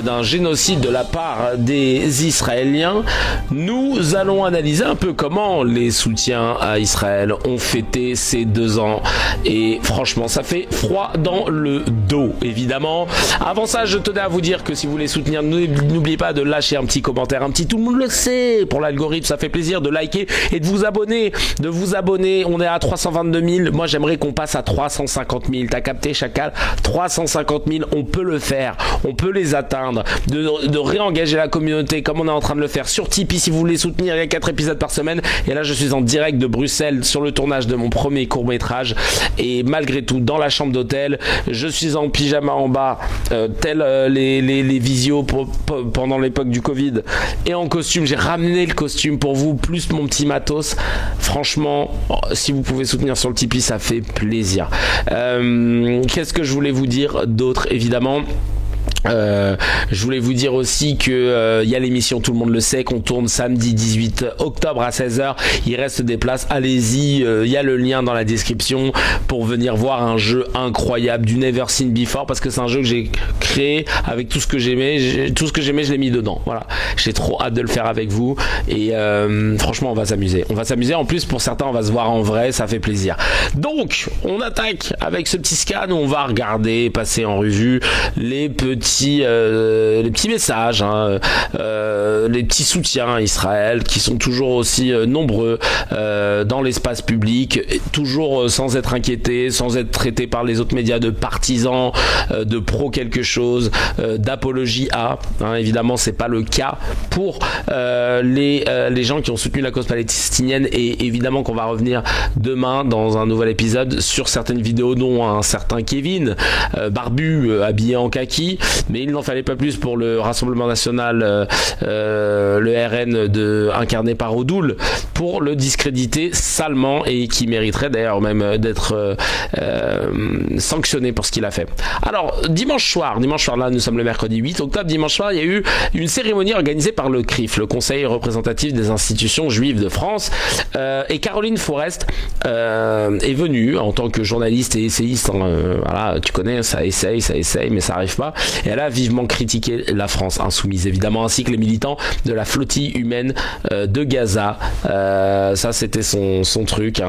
d'un génocide de la part des Israéliens, nous allons analyser un peu comment les soutiens à Israël ont fêté ces 2 ans. Et franchement, ça fait froid dans le dos, évidemment. Avant ça, je tenais à vous dire que si vous voulez soutenir, n'oubliez pas de lâcher un petit commentaire, un petit, tout le monde le sait, pour l'algorithme ça fait plaisir, de liker et de vous abonner, On est à 322 000, moi j'aimerais qu'on passe à 350 000, t'as capté Chacal? 350 000, on peut le faire, on peut les atteindre, de réengager la communauté comme on est en train de le faire sur Tipeee. Si vous voulez soutenir, il y a 4 épisodes par semaine et là je suis en direct de Bruxelles sur le tournage de mon premier court-métrage et malgré tout dans la chambre d'hôtel, je suis en pyjama en bas, tel les visios pendant l'époque du Covid, et en costume. J'ai ramené le costume pour vous, plus mon petit matos. Franchement, si vous pouvez soutenir sur le Tipeee, ça fait plaisir. Qu'est-ce que je voulais vous dire d'autre? Évidemment, Je voulais vous dire aussi que y a l'émission Tout le monde le sait qu'on tourne samedi 18 octobre à 16h. Il reste des places, allez-y, y a le lien dans la description pour venir voir un jeu incroyable du Never Seen Before, parce que c'est un jeu que j'ai créé avec tout ce que j'aimais, je l'ai mis dedans. Voilà, j'ai trop hâte de le faire avec vous et franchement on va s'amuser. En plus pour certains on va se voir en vrai, ça fait plaisir. Donc on attaque avec ce petit scan où on va regarder, passer en revue les petits messages, les petits soutiens à Israël qui sont toujours aussi nombreux dans l'espace public, toujours sans être inquiétés, sans être traités par les autres médias de partisans, de pro quelque chose, d'apologie à. Évidemment, c'est pas le cas pour les gens qui ont soutenu la cause palestinienne, et évidemment qu'on va revenir demain dans un nouvel épisode sur certaines vidéos, dont un certain Kevin barbu habillé en kaki. Mais il n'en fallait pas plus pour le Rassemblement National, le RN incarné par Odoul, pour le discréditer salement, et qui mériterait d'ailleurs même d'être sanctionné pour ce qu'il a fait. Alors dimanche soir, là nous sommes le mercredi 8 octobre, dimanche soir il y a eu une cérémonie organisée par le CRIF, le Conseil représentatif des institutions juives de France, et Caroline Forest est venue en tant que journaliste et essayiste, voilà, tu connais, ça essaye mais ça arrive pas. Et elle a vivement critiqué la France insoumise, évidemment, ainsi que les militants de la flottille humaine de Gaza. Ça, c'était son truc,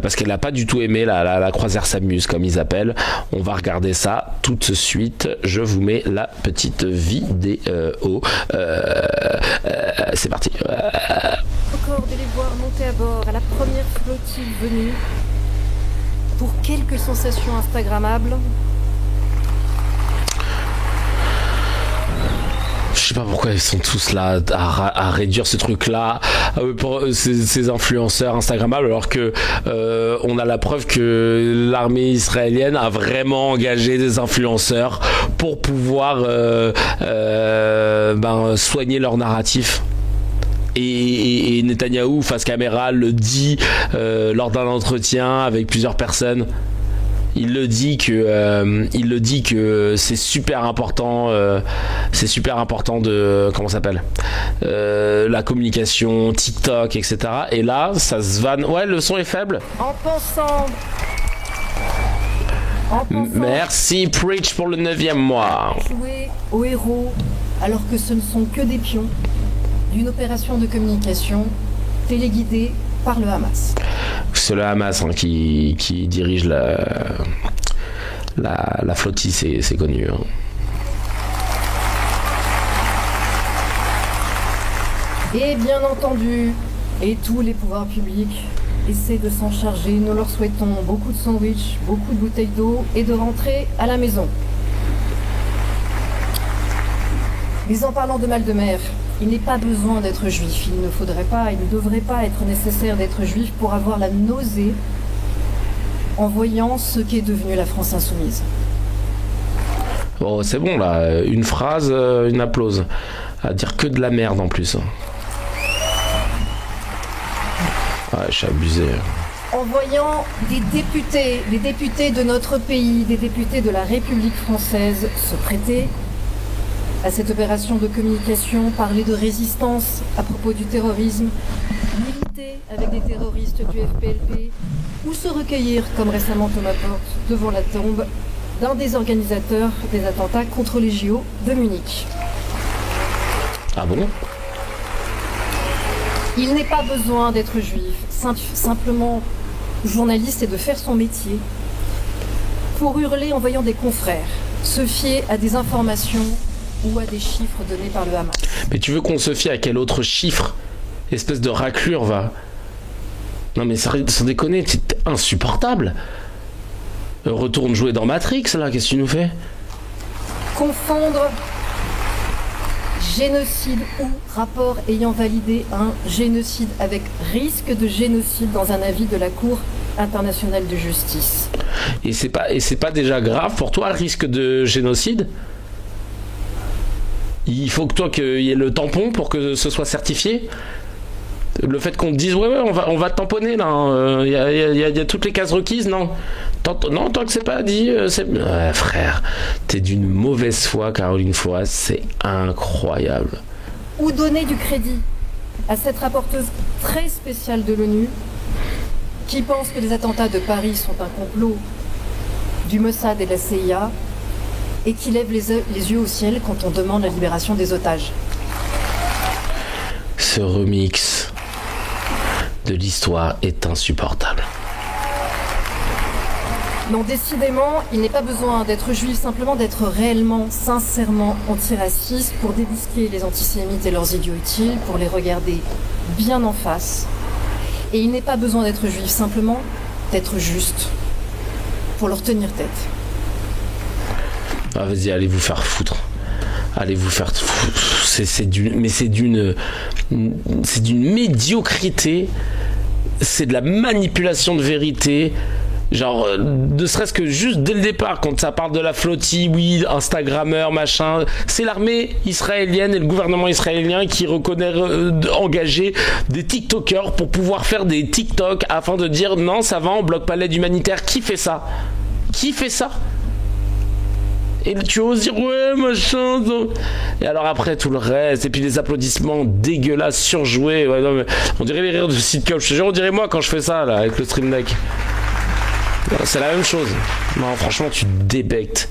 parce qu'elle n'a pas du tout aimé la croisière s'amuse, comme ils appellent. On va regarder ça tout de suite. Je vous mets la petite vidéo. C'est parti. Encore de les voir monter à bord à la première flottille venue pour quelques sensations instagrammables. Je sais pas pourquoi ils sont tous là à réduire ce truc-là pour ces influenceurs instagrammables, alors que on a la preuve que l'armée israélienne a vraiment engagé des influenceurs pour pouvoir soigner leur narratif. Et Netanyahou face caméra le dit lors d'un entretien avec plusieurs personnes. Il le dit que c'est super important de la communication, TikTok, etc. Et là, ça se vanne. Ouais, le son est faible. En pensant. Merci Preach pour le 9e mois. Jouer aux héros alors que ce ne sont que des pions d'une opération de communication téléguidée par le Hamas. C'est le Hamas qui dirige la flottille, c'est connu. Et bien entendu, et tous les pouvoirs publics essaient de s'en charger. Nous leur souhaitons beaucoup de sandwichs, beaucoup de bouteilles d'eau et de rentrer à la maison. Mais en parlant de mal de mer, il n'est pas besoin d'être juif. Il ne devrait pas être nécessaire d'être juif pour avoir la nausée en voyant ce qu'est devenue la France insoumise. Oh, c'est bon là, une phrase, une applause. À dire que de la merde en plus. Ouais, je suis abusé. En voyant des députés, les députés de notre pays, des députés de la République française se prêter à cette opération de communication, parler de résistance à propos du terrorisme, militer avec des terroristes du FPLP, ou se recueillir, comme récemment Thomas Porte, devant la tombe d'un des organisateurs des attentats contre les JO de Munich. Ah bon ? Il n'est pas besoin d'être juif, simplement journaliste et de faire son métier pour hurler en voyant des confrères, se fier à des informations ou à des chiffres donnés par le Hamas. Mais tu veux qu'on se fie à quel autre chiffre ? Espèce de raclure, va. Non mais sans déconner, t'es insupportable. Retourne jouer dans Matrix, là, qu'est-ce que tu nous fais ? Confondre génocide ou rapport ayant validé un génocide avec risque de génocide dans un avis de la Cour internationale de justice. Et c'est pas déjà grave pour toi le risque de génocide ? Il faut que toi qu'il y ait le tampon pour que ce soit certifié. Le fait qu'on te dise ouais on va te tamponner là, il y a toutes les cases requises, non. Non, tant que c'est pas dit, c'est... Ouais, frère, t'es d'une mauvaise foi, Caroline Fourest, c'est incroyable. Ou donner du crédit à cette rapporteuse très spéciale de l'ONU qui pense que les attentats de Paris sont un complot du Mossad et de la CIA et qui lève les yeux au ciel quand on demande la libération des otages. Ce remix de l'histoire est insupportable. Non, décidément, il n'est pas besoin d'être juif, simplement d'être réellement, sincèrement antiraciste pour débusquer les antisémites et leurs idiots utiles, pour les regarder bien en face. Et il n'est pas besoin d'être juif, simplement d'être juste pour leur tenir tête. Ah, vas-y, allez vous faire foutre. Allez vous faire foutre. C'est d'une médiocrité. C'est de la manipulation de vérité. Genre, ne serait-ce que juste dès le départ, quand ça parle de la flottille, oui, Instagrammeur, machin, c'est l'armée israélienne et le gouvernement israélien qui reconnaît engager des TikTokers pour pouvoir faire des TikTok afin de dire non, ça va, on bloque pas l'aide humanitaire. Qui fait ça? Qui fait ça? Et tu oses dire ouais machin. Et alors après tout le reste, et puis les applaudissements dégueulasses, surjoués. Ouais, non, mais on dirait les rires de sitcom. Je te jure, on dirait moi quand je fais ça là avec le stream deck. C'est la même chose. Non, franchement, tu débectes.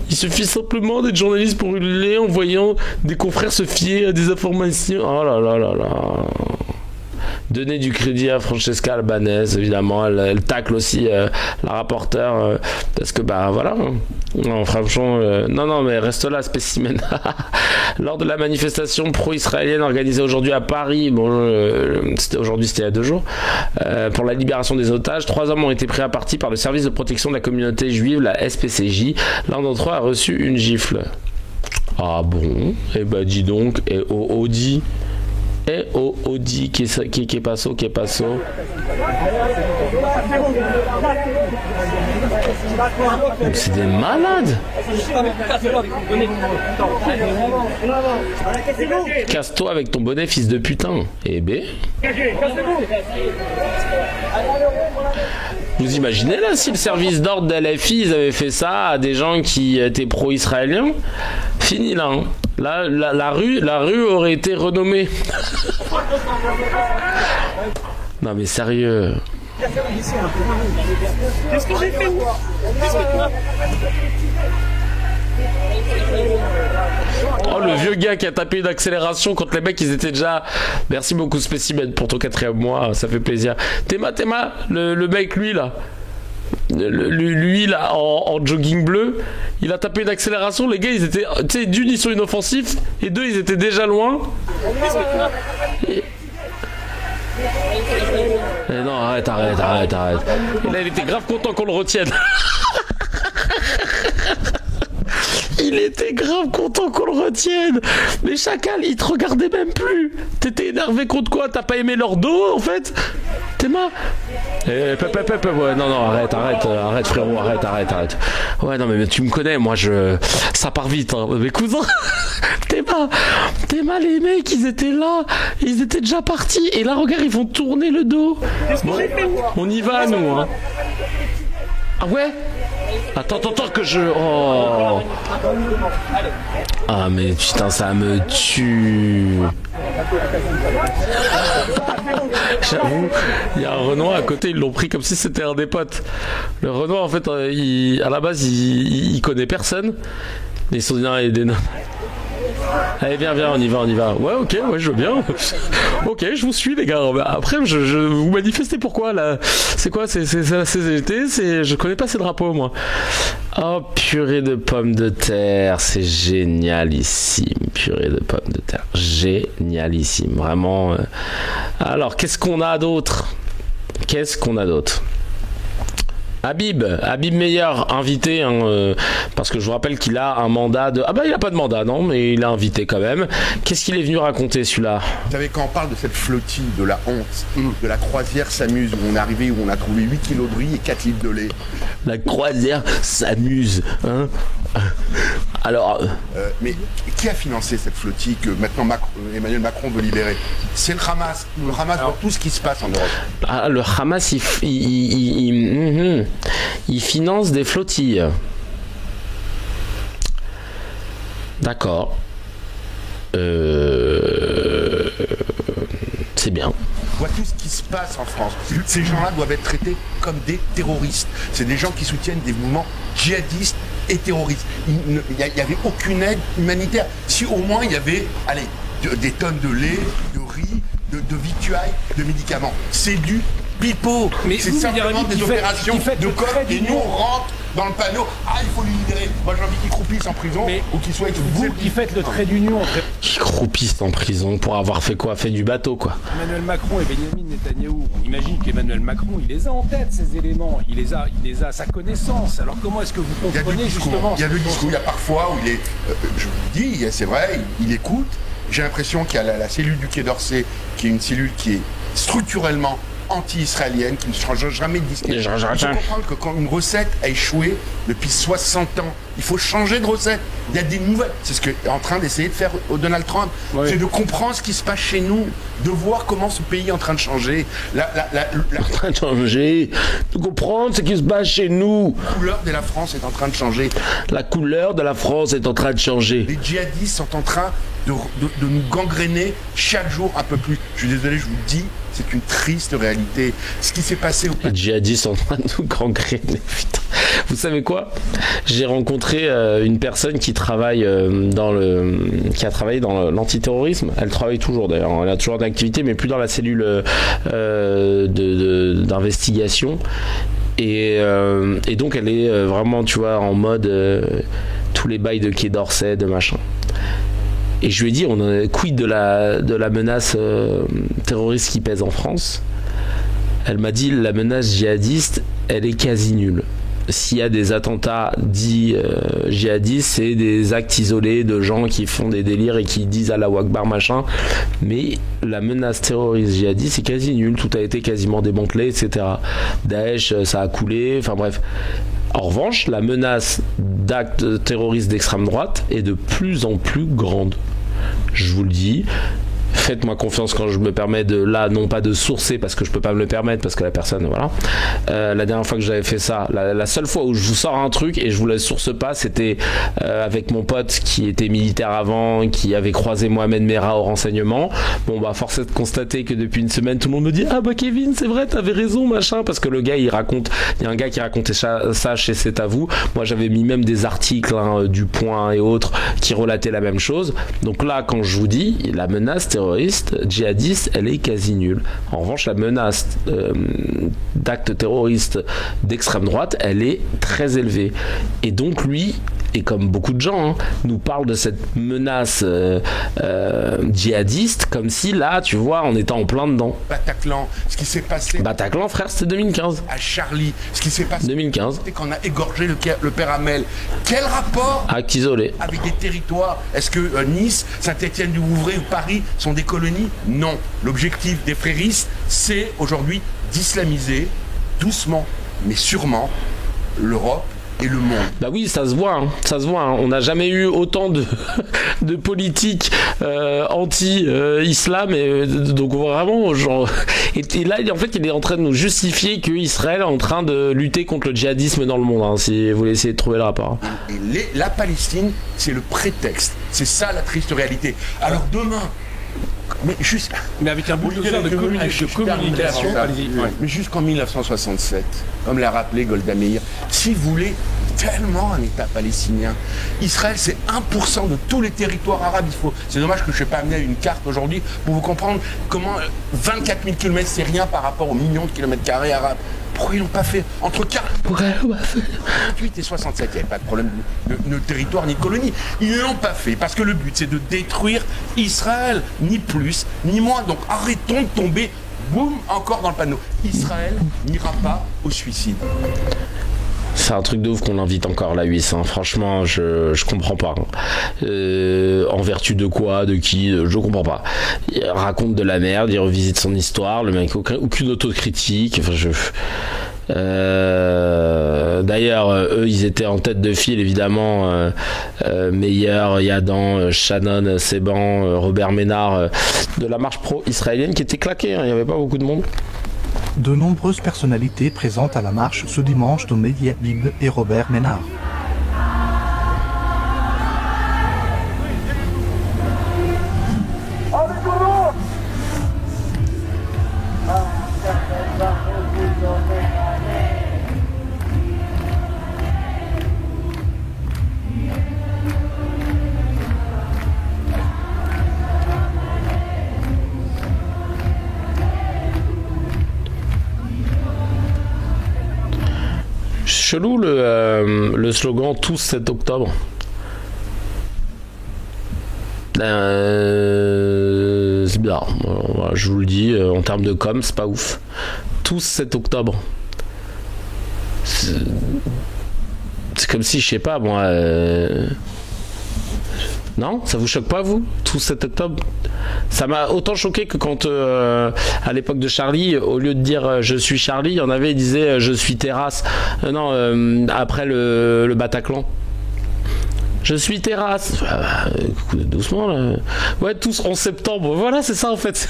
Il suffit simplement d'être journaliste pour hurler en voyant des confrères se fier à des informations. Oh là là là là. Donner du crédit à Francesca Albanese, évidemment, elle tacle aussi la rapporteure parce que bah voilà. Non, franchement, non, mais reste là, spécimen. Lors de la manifestation pro-israélienne organisée aujourd'hui à Paris, c'était il y a 2 jours, pour la libération des otages, 3 hommes ont été pris à partie par le service de protection de la communauté juive, la SPCJ. L'un d'entre eux a reçu une gifle. Ah bon? Eh ben dis donc, et au Audi. Et au Audi qui est passo. C'est des malades. Casse-toi avec ton bonnet, fils de putain. Eh ben. Vous imaginez là si le service d'ordre de LFI ils avaient fait ça à des gens qui étaient pro-israéliens? Fini là. Hein. Là, la rue aurait été renommée. Non mais sérieux. Qu'est-ce que j'ai fait? Oh le vieux gars qui a tapé une accélération quand les mecs ils étaient déjà. Merci beaucoup Spécimen pour ton 4e mois, ça fait plaisir. Théma, le mec lui là. Lui là en jogging bleu, il a tapé une accélération, les gars ils étaient, tu sais, d'une ils sont inoffensifs et 2 ils étaient déjà loin. Et non arrête. Et là il était grave content qu'on le retienne. Il était grave content qu'on le retienne. Mais Chacal, il te regardait même plus. T'étais énervé contre quoi? T'as pas aimé leur dos en fait? Théma? Ouais, non, arrête frérot, arrête. Ouais, non, mais tu me connais, moi ça part vite, hein. Mes cousins, Théma, les mecs, ils étaient là, ils étaient déjà partis, et là, regarde, ils vont tourner le dos. Bon, on y va, nous, hein. Ah ouais? Attends que je... Oh. Ah mais putain, ça me tue. J'avoue, il y a un Renoir à côté, ils l'ont pris comme si c'était un des potes. Le Renoir en fait, à la base il connaît personne. Ils sont des nains. Allez viens, on y va. Ouais ok, ouais je veux bien. Ok, je vous suis les gars. Après je vous manifestez pourquoi là? C'est quoi? C'est la CGT? Je connais pas ces drapeaux moi. Oh purée de pommes de terre, c'est génialissime. Purée de pommes de terre, génialissime. Vraiment. Alors qu'est-ce qu'on a d'autre? Habib Meilleur, invité, hein, parce que je vous rappelle qu'il a un mandat de... Ah bah il a pas de mandat, non, mais il a invité quand même. Qu'est-ce qu'il est venu raconter celui-là? Vous savez, quand on parle de cette flottille, de la honte, de la croisière s'amuse, où on est arrivé, où on a trouvé 8 kilos de riz et 4 litres de lait. La croisière s'amuse, hein. Alors... mais qui a financé cette flottille que maintenant Emmanuel Macron veut libérer? C'est le Hamas. Le Hamas pour tout ce qui se passe en Europe. Ah, le Hamas, Ils financent des flottilles. D'accord. C'est bien. On voit tout ce qui se passe en France. Ces gens-là doivent être traités comme des terroristes. C'est des gens qui soutiennent des mouvements djihadistes et terroristes. Il n'y avait aucune aide humanitaire. Si au moins il y avait, des tonnes de lait, de riz, de victuailles, de médicaments. C'est du pipeau. Mais c'est simplement des opérations de com et nous on rentre dans le panneau. Il faut lui libérer. Moi j'ai envie qu'il croupisse en prison ou qu'il soit expulsé. Vous qui faites le trait d'union entre... Qui croupissent en prison pour avoir fait quoi? Fait du bateau quoi. Emmanuel Macron et Benjamin Netanyahou. On imagine qu'Emmanuel Macron, il les a en tête ces éléments. Il les a à sa connaissance. Alors comment est-ce que vous comprenez justement? Il y a le discours. Il y a parfois où il est, je vous le dis, c'est vrai, il écoute. J'ai l'impression qu'il y a la cellule du Quai d'Orsay, qui est une cellule qui est structurellement anti-israélienne, qui ne change jamais de disque. Il faut comprendre que quand une recette a échoué depuis 60 ans, il faut changer de recette. Il y a des nouvelles. C'est ce qu'est en train d'essayer de faire Donald Trump. Oui. C'est de comprendre ce qui se passe chez nous, de voir comment ce pays est en train de changer. En train de changer. De comprendre ce qui se passe chez nous. La couleur de la France est en train de changer. La couleur de la France est en train de changer. Les djihadistes sont en train de nous gangréner chaque jour un peu plus. Je suis désolé, je vous le dis, c'est une triste réalité. Ce qui s'est passé au... Les djihadistes sont en train de nous gangréner, putain. Vous savez quoi? J'ai rencontré une personne qui travaille qui a travaillé dans l'antiterrorisme. Elle travaille toujours d'ailleurs. Elle a toujours d'activité, mais plus dans la cellule d'investigation. Et donc elle est vraiment, tu vois, en mode tous les bails de Quai d'Orsay, de machin. Et je lui ai dit, on a quid de la menace terroriste qui pèse en France. Elle m'a dit, la menace djihadiste, elle est quasi nulle. S'il y a des attentats dits djihadistes, c'est des actes isolés de gens qui font des délires et qui disent Allahu Akbar machin. Mais la menace terroriste djihadiste, c'est quasi nul. Tout a été quasiment démantelé, etc. Daesh, ça a coulé. Enfin bref. En revanche, la menace d'actes terroristes d'extrême droite est de plus en plus grande. Je vous le dis. Faites-moi confiance quand je me permets non pas de sourcer parce que je peux pas me le permettre parce que la personne, voilà. La dernière fois que j'avais fait ça, la seule fois où je vous sors un truc et je vous la source pas, c'était avec mon pote qui était militaire avant, qui avait croisé Mohamed Merah au renseignement. Bon bah force est de constater que depuis une semaine tout le monde me dit ah bah Kevin c'est vrai t'avais raison machin parce que le gars il y a un gars qui racontait ça chez C'est à vous. Moi j'avais mis même des articles du Point et autres qui relataient la même chose. Donc là quand je vous dis la menace terroriste djihadiste, elle est quasi nulle. En revanche, la menace d'actes terroristes d'extrême droite, elle est très élevée. Et donc lui, et comme beaucoup de gens, nous parle de cette menace djihadiste comme si là, tu vois, on était en plein dedans. Bataclan, ce qui s'est passé... Bataclan, frère, c'était 2015. À Charlie, ce qui s'est passé... 2015. C'est qu'on a égorgé le père Hamel. Quel rapport acte isolé avec des territoires? Est-ce que Nice, Saint-Étienne-du-Rouvray ou Paris sont des colonies? Non. L'objectif des fréristes, c'est aujourd'hui d'islamiser doucement, mais sûrement, l'Europe et le monde. Bah oui, ça se voit, ça se voit. On n'a jamais eu autant de politiques anti-islam, donc vraiment, genre. Et là, en fait, il est en train de nous justifier que Israël est en train de lutter contre le djihadisme dans le monde. Si vous voulez essayer de trouver le rapport. Et la Palestine, c'est le prétexte. C'est ça la triste réalité. Alors demain. Mais avec un bulldozer de communication. Mais jusqu'en 1967, comme l'a rappelé Golda Meir, si vous voulez tellement un État palestinien, Israël c'est 1% de tous les territoires arabes. C'est dommage que je ne sois pas amené à une carte aujourd'hui pour vous comprendre comment 24 000 km c'est rien par rapport aux millions de kilomètres carrés arabes. Pourquoi ils l'ont pas fait? Entre 48 et 67, il n'y avait pas de problème de territoire ni de colonie. Ils ne l'ont pas fait parce que le but c'est de détruire Israël, ni plus ni moins. Donc arrêtons de tomber, boum, encore dans le panneau. Israël n'ira pas au suicide. C'est un truc de ouf qu'on l'invite encore la 800. Franchement, je comprends pas. En vertu de quoi, de qui, je comprends pas. Il raconte de la merde, il revisite son histoire, le mec aucune autocritique. Enfin, d'ailleurs, eux, ils étaient en tête de file, évidemment. Meyer, Yadan, Shannon, Seban, Robert Ménard, de la marche pro-israélienne qui était claquée. Il n'y avait pas beaucoup de monde. De nombreuses personnalités présentes à la marche ce dimanche dont Mehdi Habib et Robert Ménard. Chelou le slogan tous 7 octobre. C'est bizarre. Voilà, je vous le dis, en termes de com, c'est pas ouf. Tous 7 octobre. C'est comme si, je sais pas, moi. Non, ça vous choque pas, vous, tous 7 octobre? Ça m'a autant choqué que quand, à l'époque de Charlie, au lieu de dire je suis Charlie, il y en avait, ils disaient je suis Terrasse. Après le Bataclan. Je suis Terrasse. Doucement, là. Ouais, tous 11 septembre. Voilà, c'est ça, en fait.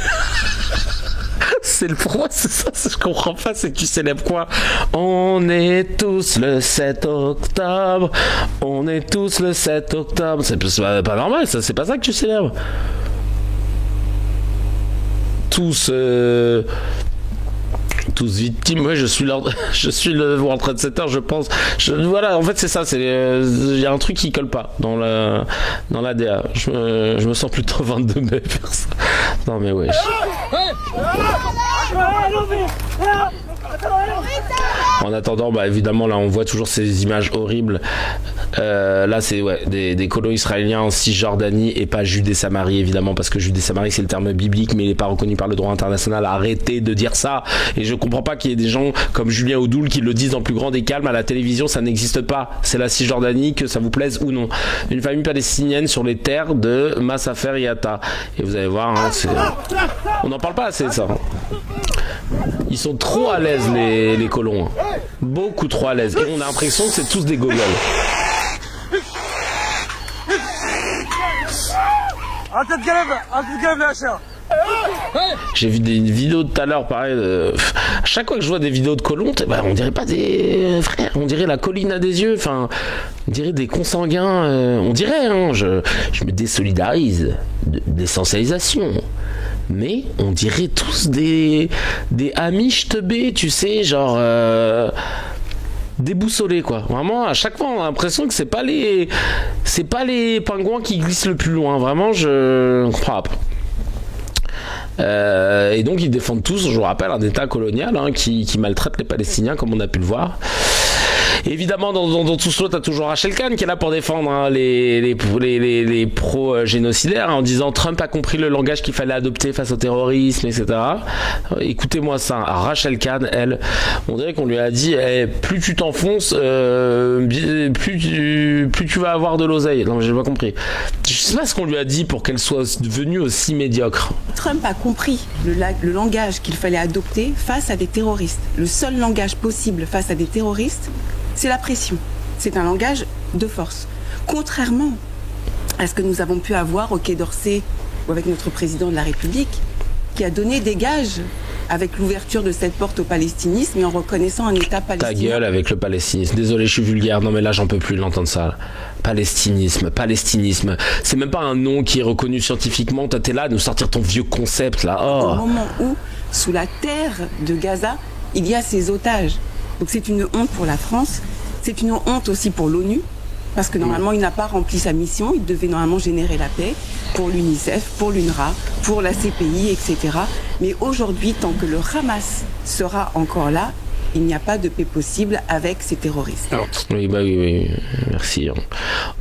Pour moi, c'est ça, je comprends pas, c'est que tu célèbres quoi? On est tous le 7 octobre. On est tous le 7 octobre. C'est pas normal, ça, c'est pas ça que tu célèbres. Tous victimes, ouais, je suis le World Trade Center, je pense. Voilà, en fait, c'est ça, il y a un truc qui colle pas dans l'ADA. Je me sens plutôt 22 mai faire ça. Non, mais ouais. En attendant, bah évidemment, là on voit toujours ces images horribles. Là c'est des colons israéliens en Cisjordanie et pas Judée-Samarie, évidemment, parce que Judée-Samarie c'est le terme biblique, mais il n'est pas reconnu par le droit international. Arrêtez de dire ça. Et je comprends pas qu'il y ait des gens comme Julien Audoul qui le disent dans le plus grand des calmes à la télévision. Ça n'existe pas. C'est la Cisjordanie, que ça vous plaise ou non. Une famille palestinienne sur les terres de Massafer Yatta. Et vous allez voir, hein, on n'en parle pas assez de ça. Ils sont trop à l'aise, les colons. Beaucoup trop à l'aise. Et on a l'impression que c'est tous des gogoles. J'ai vu des vidéos tout à l'heure, pareil. À chaque fois que je vois des vidéos de colons, on dirait pas des frères, on dirait la colline à des yeux. Enfin, on dirait des consanguins. On dirait, hein, je me désolidarise. D'essentialisation. Mais on dirait tous des Amish teubés, tu sais, genre déboussolés, quoi. Vraiment, à chaque fois, on a l'impression que c'est pas les pingouins qui glissent le plus loin. Vraiment, je comprends pas. Et donc ils défendent tous, je vous rappelle, un État colonial, hein, qui maltraite les Palestiniens, comme on a pu le voir. Évidemment, dans tout cela, t'as toujours Rachel Kahn qui est là pour défendre, hein, les pro-génocidaires, hein, en disant Trump a compris le langage qu'il fallait adopter face au terrorisme, etc. Écoutez-moi ça, Rachel Kahn, elle, on dirait qu'on lui a dit plus tu t'enfonces, plus tu vas avoir de l'oseille. Non, j'ai pas compris. Je sais pas ce qu'on lui a dit pour qu'elle soit devenue aussi médiocre. Trump a compris le langage qu'il fallait adopter face à des terroristes. Le seul langage possible face à des terroristes, c'est la pression. C'est un langage de force. Contrairement à ce que nous avons pu avoir au Quai d'Orsay ou avec notre président de la République, qui a donné des gages avec l'ouverture de cette porte au palestinisme et en reconnaissant un État palestinien. Ta gueule avec le palestinisme. Désolé, je suis vulgaire. Non mais là, j'en peux plus l'entendre ça. Palestinisme. C'est même pas un nom qui est reconnu scientifiquement. T'es là à nous sortir ton vieux concept là. Oh. Au moment où, sous la terre de Gaza, il y a ces otages. Donc c'est une honte pour la France, c'est une honte aussi pour l'ONU, parce que normalement il n'a pas rempli sa mission, il devait normalement générer la paix pour l'UNICEF, pour l'UNRWA, pour la CPI, etc. Mais aujourd'hui, tant que le Hamas sera encore là, il n'y a pas de paix possible avec ces terroristes. Oui, merci.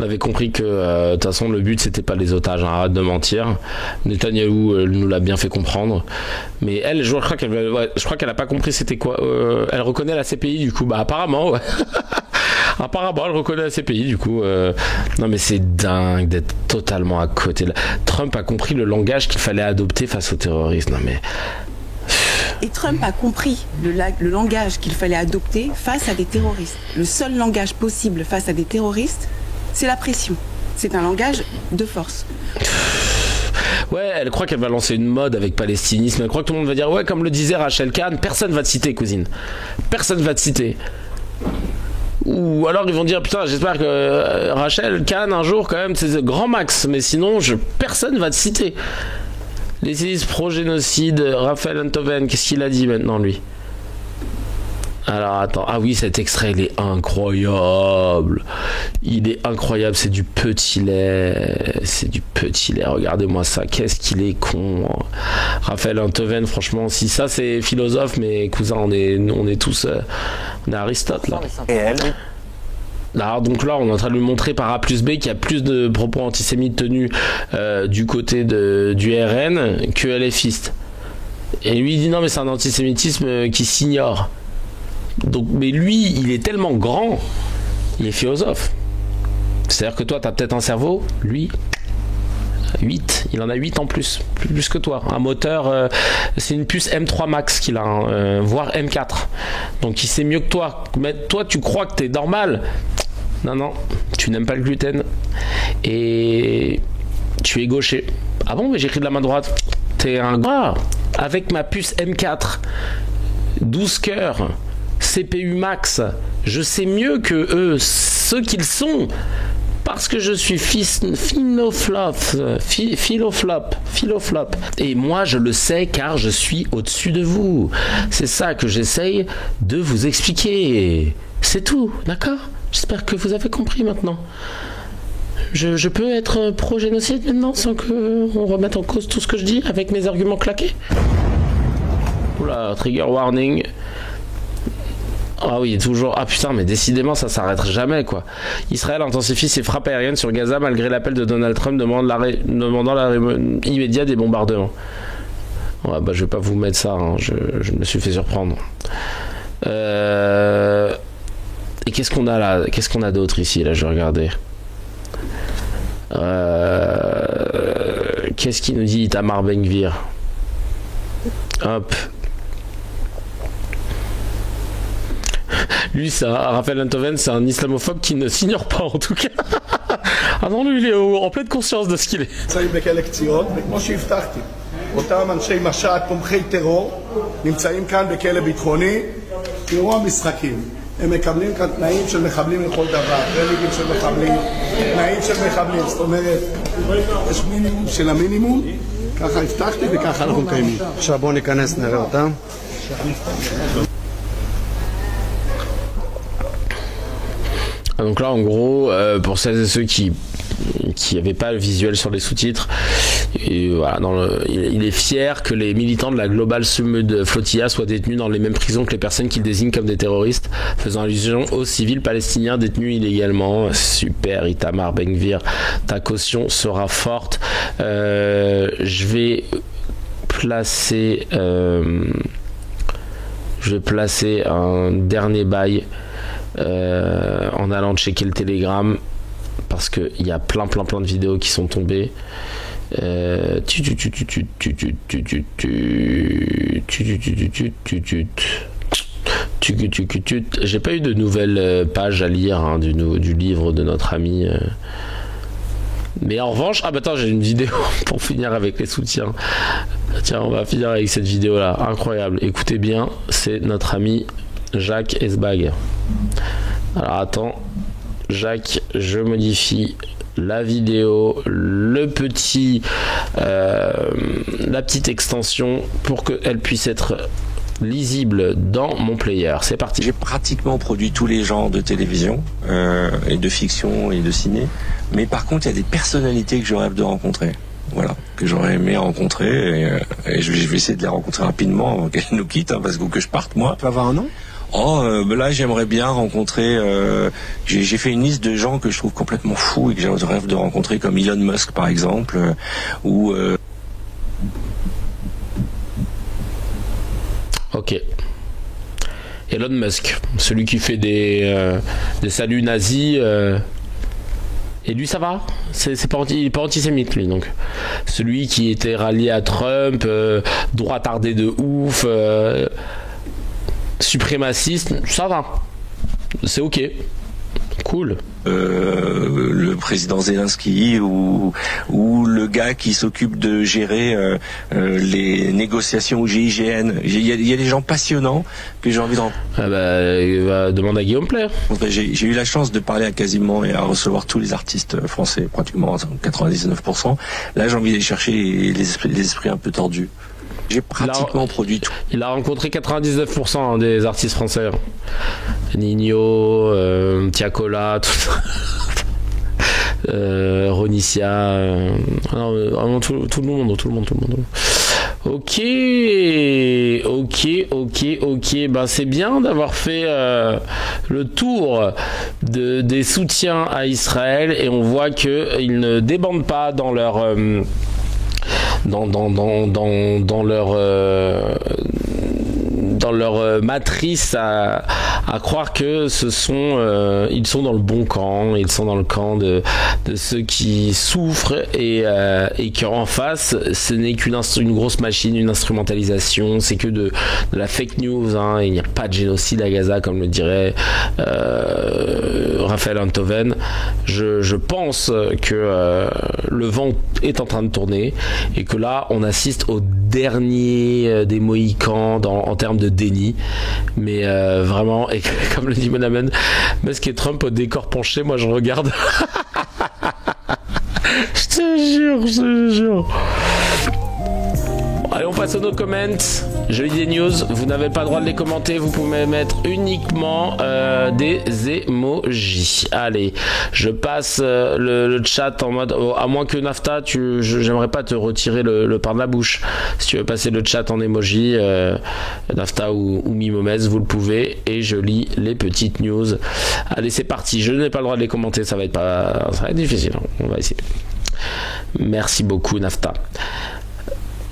On avait compris que de toute façon le but c'était pas les otages, hein, arrête de mentir. Netanyahou nous l'a bien fait comprendre. Mais elle, je crois qu'elle a pas compris c'était quoi. Elle reconnaît la CPI du coup, bah apparemment, ouais. Apparemment, elle reconnaît la CPI du coup. Non mais c'est dingue d'être totalement à côté. Trump a compris le langage qu'il fallait adopter face aux terroristes. Non mais. Et Trump a compris le langage qu'il fallait adopter face à des terroristes. Le seul langage possible face à des terroristes, c'est la pression. C'est un langage de force. Ouais, elle croit qu'elle va lancer une mode avec palestinisme. Elle croit que tout le monde va dire ouais, comme le disait Rachel Kahn, personne va te citer, cousine. Personne va te citer. Ou alors ils vont dire putain, j'espère que Rachel Kahn un jour quand même c'est grand max, mais sinon personne va te citer. Les sionistes pro-génocide, Raphaël Enthoven, qu'est-ce qu'il a dit maintenant lui? Alors attends, ah oui, cet extrait il est incroyable. Il est incroyable, c'est du petit lait. C'est du petit lait, regardez-moi ça, qu'est-ce qu'il est con. Raphaël Enthoven, franchement, si ça c'est philosophe, mais cousin, on est tous... on est Aristote là. Alors, donc là, on est en train de lui montrer par A plus B qu'il y a plus de propos antisémites tenus du côté du RN que LFiste. Et lui, il dit non, mais c'est un antisémitisme qui s'ignore. Donc, mais lui, il est tellement grand, il est philosophe. C'est-à-dire que toi, t'as peut-être un cerveau, lui, 8, il en a 8 en plus que toi. Un moteur, c'est une puce M3 Max qu'il a, voire M4. Donc il sait mieux que toi. Mais toi, tu crois que t'es normal. Non, tu n'aimes pas le gluten. Et tu es gaucher. Ah bon, mais j'écris de la main droite. T'es un gars. Avec ma puce M4, 12 cœurs, CPU max, je sais mieux que eux, ceux qu'ils sont. Parce que je suis philoflop. Et moi, je le sais car je suis au-dessus de vous. C'est ça que j'essaye de vous expliquer. C'est tout, d'accord? J'espère que vous avez compris maintenant. Je peux être pro-génocide maintenant sans qu'on remette en cause tout ce que je dis avec mes arguments claqués? Oula, trigger warning. Ah oui, toujours. Ah putain, mais décidément, ça s'arrête jamais, quoi. Israël intensifie ses frappes aériennes sur Gaza malgré l'appel de Donald Trump demandant l'arrêt immédiat des bombardements. Ouais, bah je vais pas vous mettre ça, hein. Je me suis fait surprendre. Et qu'est-ce qu'on a là? Qu'est-ce qu'on a d'autre ici? Là, je vais regarder. Qu'est-ce qu'il nous dit Itamar Ben-Gvir? Hop. Lui, Raphaël Enthoven, c'est un islamophobe qui ne s'ignore pas en tout cas. Ah non, lui, il est en pleine conscience de ce qu'il est. אותם אנשי משט תומכי טרור נמצאים כאן בכלא ביטחוני. תראו המשחקים, הם מקבלים כאן תנאים של מחבלים לכל דבר, רליגים של מחבלים, תנאים של מחבלים, זאת אומרת יש מינימום של המינימום, ככה הבטחתי וככה אנחנו מקיימים. עכשיו בואו ניכנס נראה אותם. Donc là, en gros, pour celles et ceux qui n'avaient pas le visuel sur les sous-titres, et voilà, il est fier que les militants de la Global Sumud Flotilla soient détenus dans les mêmes prisons que les personnes qu'il désigne comme des terroristes, faisant allusion aux civils palestiniens détenus illégalement. Super, Itamar Ben-Gvir, ta caution sera forte. Je vais placer un dernier bail en allant checker le Telegram parce que il y a plein de vidéos qui sont tombées. J'ai pas eu de nouvelles pages à lire hein, du livre de notre ami. Mais en revanche, ah bah attends, j'ai une vidéo pour finir avec les soutiens. Tiens, on va finir avec cette vidéo là, incroyable. Écoutez bien, c'est notre ami Jacques Esbag. Alors attends, Jacques, je modifie la vidéo, la petite extension pour qu'elle puisse être lisible dans mon player. C'est parti. J'ai pratiquement produit tous les genres de télévision et de fiction et de ciné, mais par contre il y a des personnalités que je rêve de rencontrer. Voilà, que j'aurais aimé rencontrer et je vais essayer de les rencontrer rapidement avant qu'elles nous quittent, hein, parce que je parte moi. Tu vas avoir un nom? Là j'aimerais bien rencontrer j'ai fait une liste de gens que je trouve complètement fous et que j'ai rêve de rencontrer, comme Elon Musk par exemple, ou Ok. Elon Musk, celui qui fait des saluts nazis et lui ça va, il est pas antisémite lui, donc celui qui était rallié à Trump, droitardé de ouf, suprémaciste, ça va, c'est ok, Cool. Le président Zelensky ou le gars qui s'occupe de gérer les négociations au GIGN. Il y a des gens passionnants que j'ai envie de rencontrer. Ah bah, demande à Guillaume Play. J'ai eu la chance de parler à quasiment et à recevoir tous les artistes français, pratiquement 99%. Là, j'ai envie d'aller chercher les esprits un peu tordus. J'ai pratiquement produit tout. Il a rencontré 99% des artistes français. Nino, Tiakola, tout ça. Ronicia, vraiment tout le monde. Ok. Ben c'est bien d'avoir fait le tour des soutiens à Israël et on voit que ils ne débandent pas dans leur dans leur matrice à croire que ils sont dans le bon camp, ils sont dans le camp de ceux qui souffrent et qu'en face ce n'est qu'une grosse machine, une instrumentalisation, c'est que de la fake news, hein. Il n'y a pas de génocide à Gaza comme le dirait Raphaël Enthoven. Je pense que le vent est en train de tourner et que là on assiste au dernier des Mohicans en termes de déni, mais vraiment, et comme le dit Monamen, Musk et Trump au décor penché, moi je regarde. Je te jure. Allez, on passe aux no comments. J'ai eu des news, vous n'avez pas le droit de les commenter, vous pouvez mettre uniquement des emojis. Allez, je passe le chat en mode, à moins que Nafta, j'aimerais pas te retirer le pain de la bouche. Si tu veux passer le chat en emoji, Nafta ou Mimomez, vous le pouvez, et je lis les petites news. Allez, c'est parti. Je n'ai pas le droit de les commenter, ça va être difficile. On va essayer. Merci beaucoup, Nafta.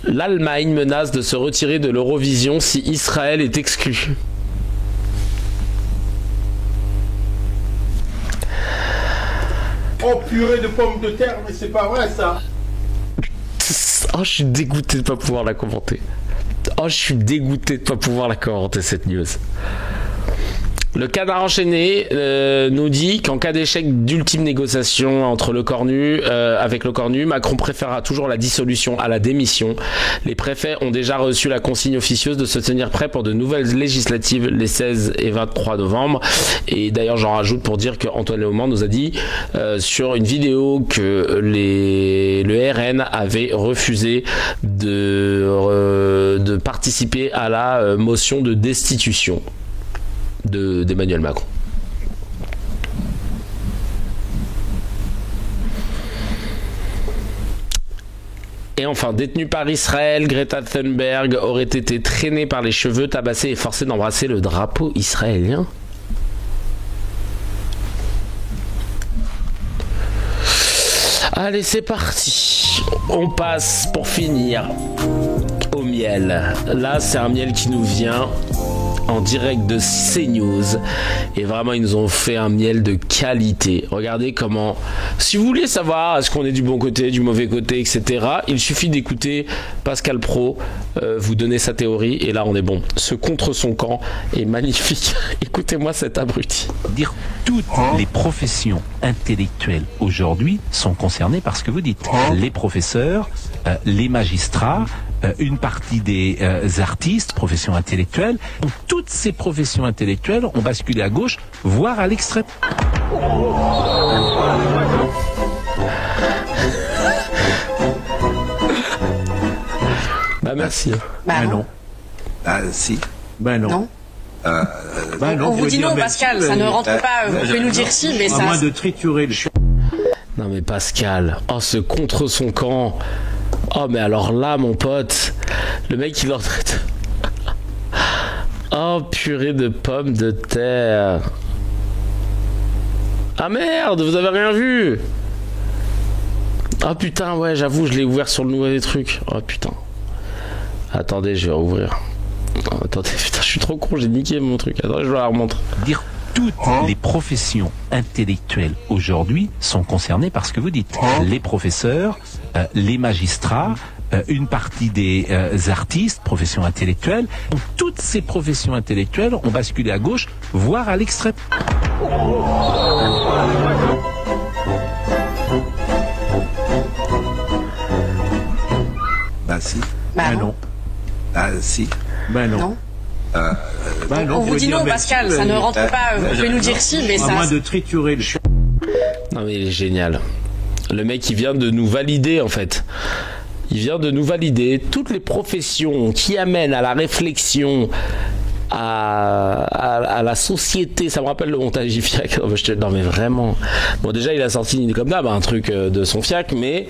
L'Allemagne menace de se retirer de l'Eurovision si Israël est exclu. Oh purée de pommes de terre, mais c'est pas vrai ça. Oh, je suis dégoûté de pas pouvoir la commenter. Cette news. Le Canard enchaîné nous dit qu'en cas d'échec d'ultime négociation avec le Cornu, Macron préférera toujours la dissolution à la démission. Les préfets ont déjà reçu la consigne officieuse de se tenir prêts pour de nouvelles législatives les 16 et 23 novembre. Et d'ailleurs, j'en rajoute pour dire qu'Antoine Léaumont nous a dit sur une vidéo que le RN avait refusé de participer à la motion de destitution d'Emmanuel Macron. Et enfin, détenue par Israël, Greta Thunberg aurait été traînée par les cheveux, tabassée et forcée d'embrasser le drapeau israélien. Allez, c'est parti. On passe pour finir au miel. Là, c'est un miel qui nous vient en direct de CNews et vraiment ils nous ont fait un miel de qualité. Regardez comment, si vous voulez savoir est-ce qu'on est du bon côté, du mauvais côté, etc., il suffit d'écouter Pascal Praud vous donner sa théorie et là on est bon. Ce contre son camp est magnifique. Écoutez-moi cet abruti. Dire toutes les professions intellectuelles aujourd'hui sont concernées par ce que vous dites. Les professeurs, les magistrats, une partie des artistes, professions intellectuelles. Donc, toutes ces professions intellectuelles ont basculé à gauche, voire à l'extrême. Bah merci. Non. Ah si. Ben non. Non. Non, on vous dit non, Pascal, ça ne rentre pas. Vous pouvez nous dire si, mais ça. À moins de triturer le. Non mais Pascal, ce contre son camp. Oh mais alors là mon pote, le mec il est en train de... Oh purée de pommes de terre. Ah merde, vous avez rien vu? Ah putain, ouais j'avoue je l'ai ouvert sur le nouveau des trucs. Oh putain. Attendez, je vais rouvrir. Oh, attendez, putain, je suis trop con, j'ai niqué mon truc. Attendez, je vais la remontrer. Dire toutes les professions intellectuelles aujourd'hui sont concernées par ce que vous dites. Les professeurs, les magistrats, une partie des artistes, professions intellectuelles. Donc, toutes ces professions intellectuelles ont basculé à gauche, voire à l'extrême. Bah si. Bah non. Ah si. Ben non. Non. Ben On vous dit non, Pascal, ça ne rentre pas. Vous pouvez nous dire si, mais à ça. moins de triturer le Non mais il est génial. Le mec il vient de nous valider en fait. Il vient de nous valider toutes les professions qui amènent à la réflexion, à la société. Ça me rappelle le montage du FIAC. Non mais vraiment. Bon déjà il a sorti comme d'hab un truc de son FIAC, mais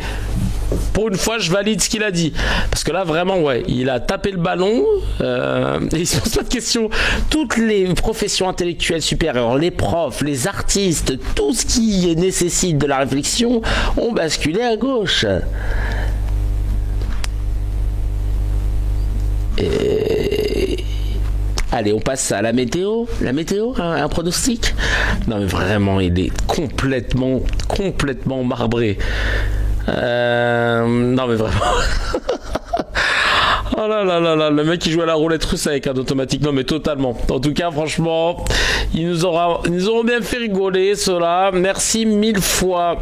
pour une fois je valide ce qu'il a dit. Parce que là vraiment ouais, il a tapé le ballon et il se pose pas de questions. Toutes les professions intellectuelles supérieures, les profs, les artistes, tout ce qui nécessite de la réflexion ont basculé à gauche. Et... Allez, on passe à la météo. La météo, un pronostic? Non mais vraiment, il est complètement marbré. Non mais vraiment. Oh là là là là, le mec qui joue à la roulette russe avec un automatique, non mais totalement. En tout cas, franchement, ils nous auront bien fait rigoler, ceux-là. Merci 1000 fois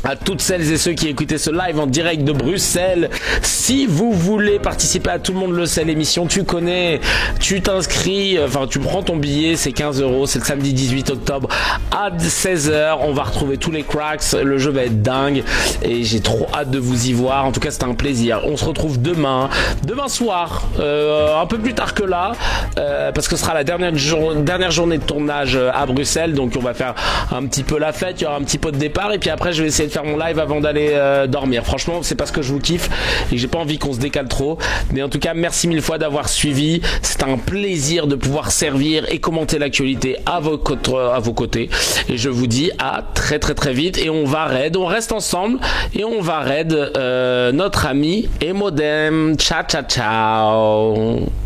à toutes celles et ceux qui écoutaient ce live en direct de Bruxelles. Si vous voulez participer à Tout le monde le sait, l'émission, tu connais, tu t'inscris, enfin tu prends ton billet, c'est 15 €, c'est le samedi 18 octobre à 16h. On va retrouver tous les cracks, le jeu va être dingue et j'ai trop hâte de vous y voir. En tout cas, c'était un plaisir. On se retrouve demain soir, un peu plus tard que là, parce que ce sera la dernière journée de tournage à Bruxelles, donc on va faire un petit peu la fête, il y aura un petit pot de départ et puis après je vais essayer de faire mon live avant d'aller dormir. Franchement, c'est parce que je vous kiffe et que j'ai pas envie qu'on se décale trop, mais en tout cas merci 1000 fois d'avoir suivi. C'est un plaisir de pouvoir servir et commenter l'actualité à vos côtés et je vous dis à très vite et on va reste ensemble et on va raid notre ami Emodem. Ciao ciao ciao.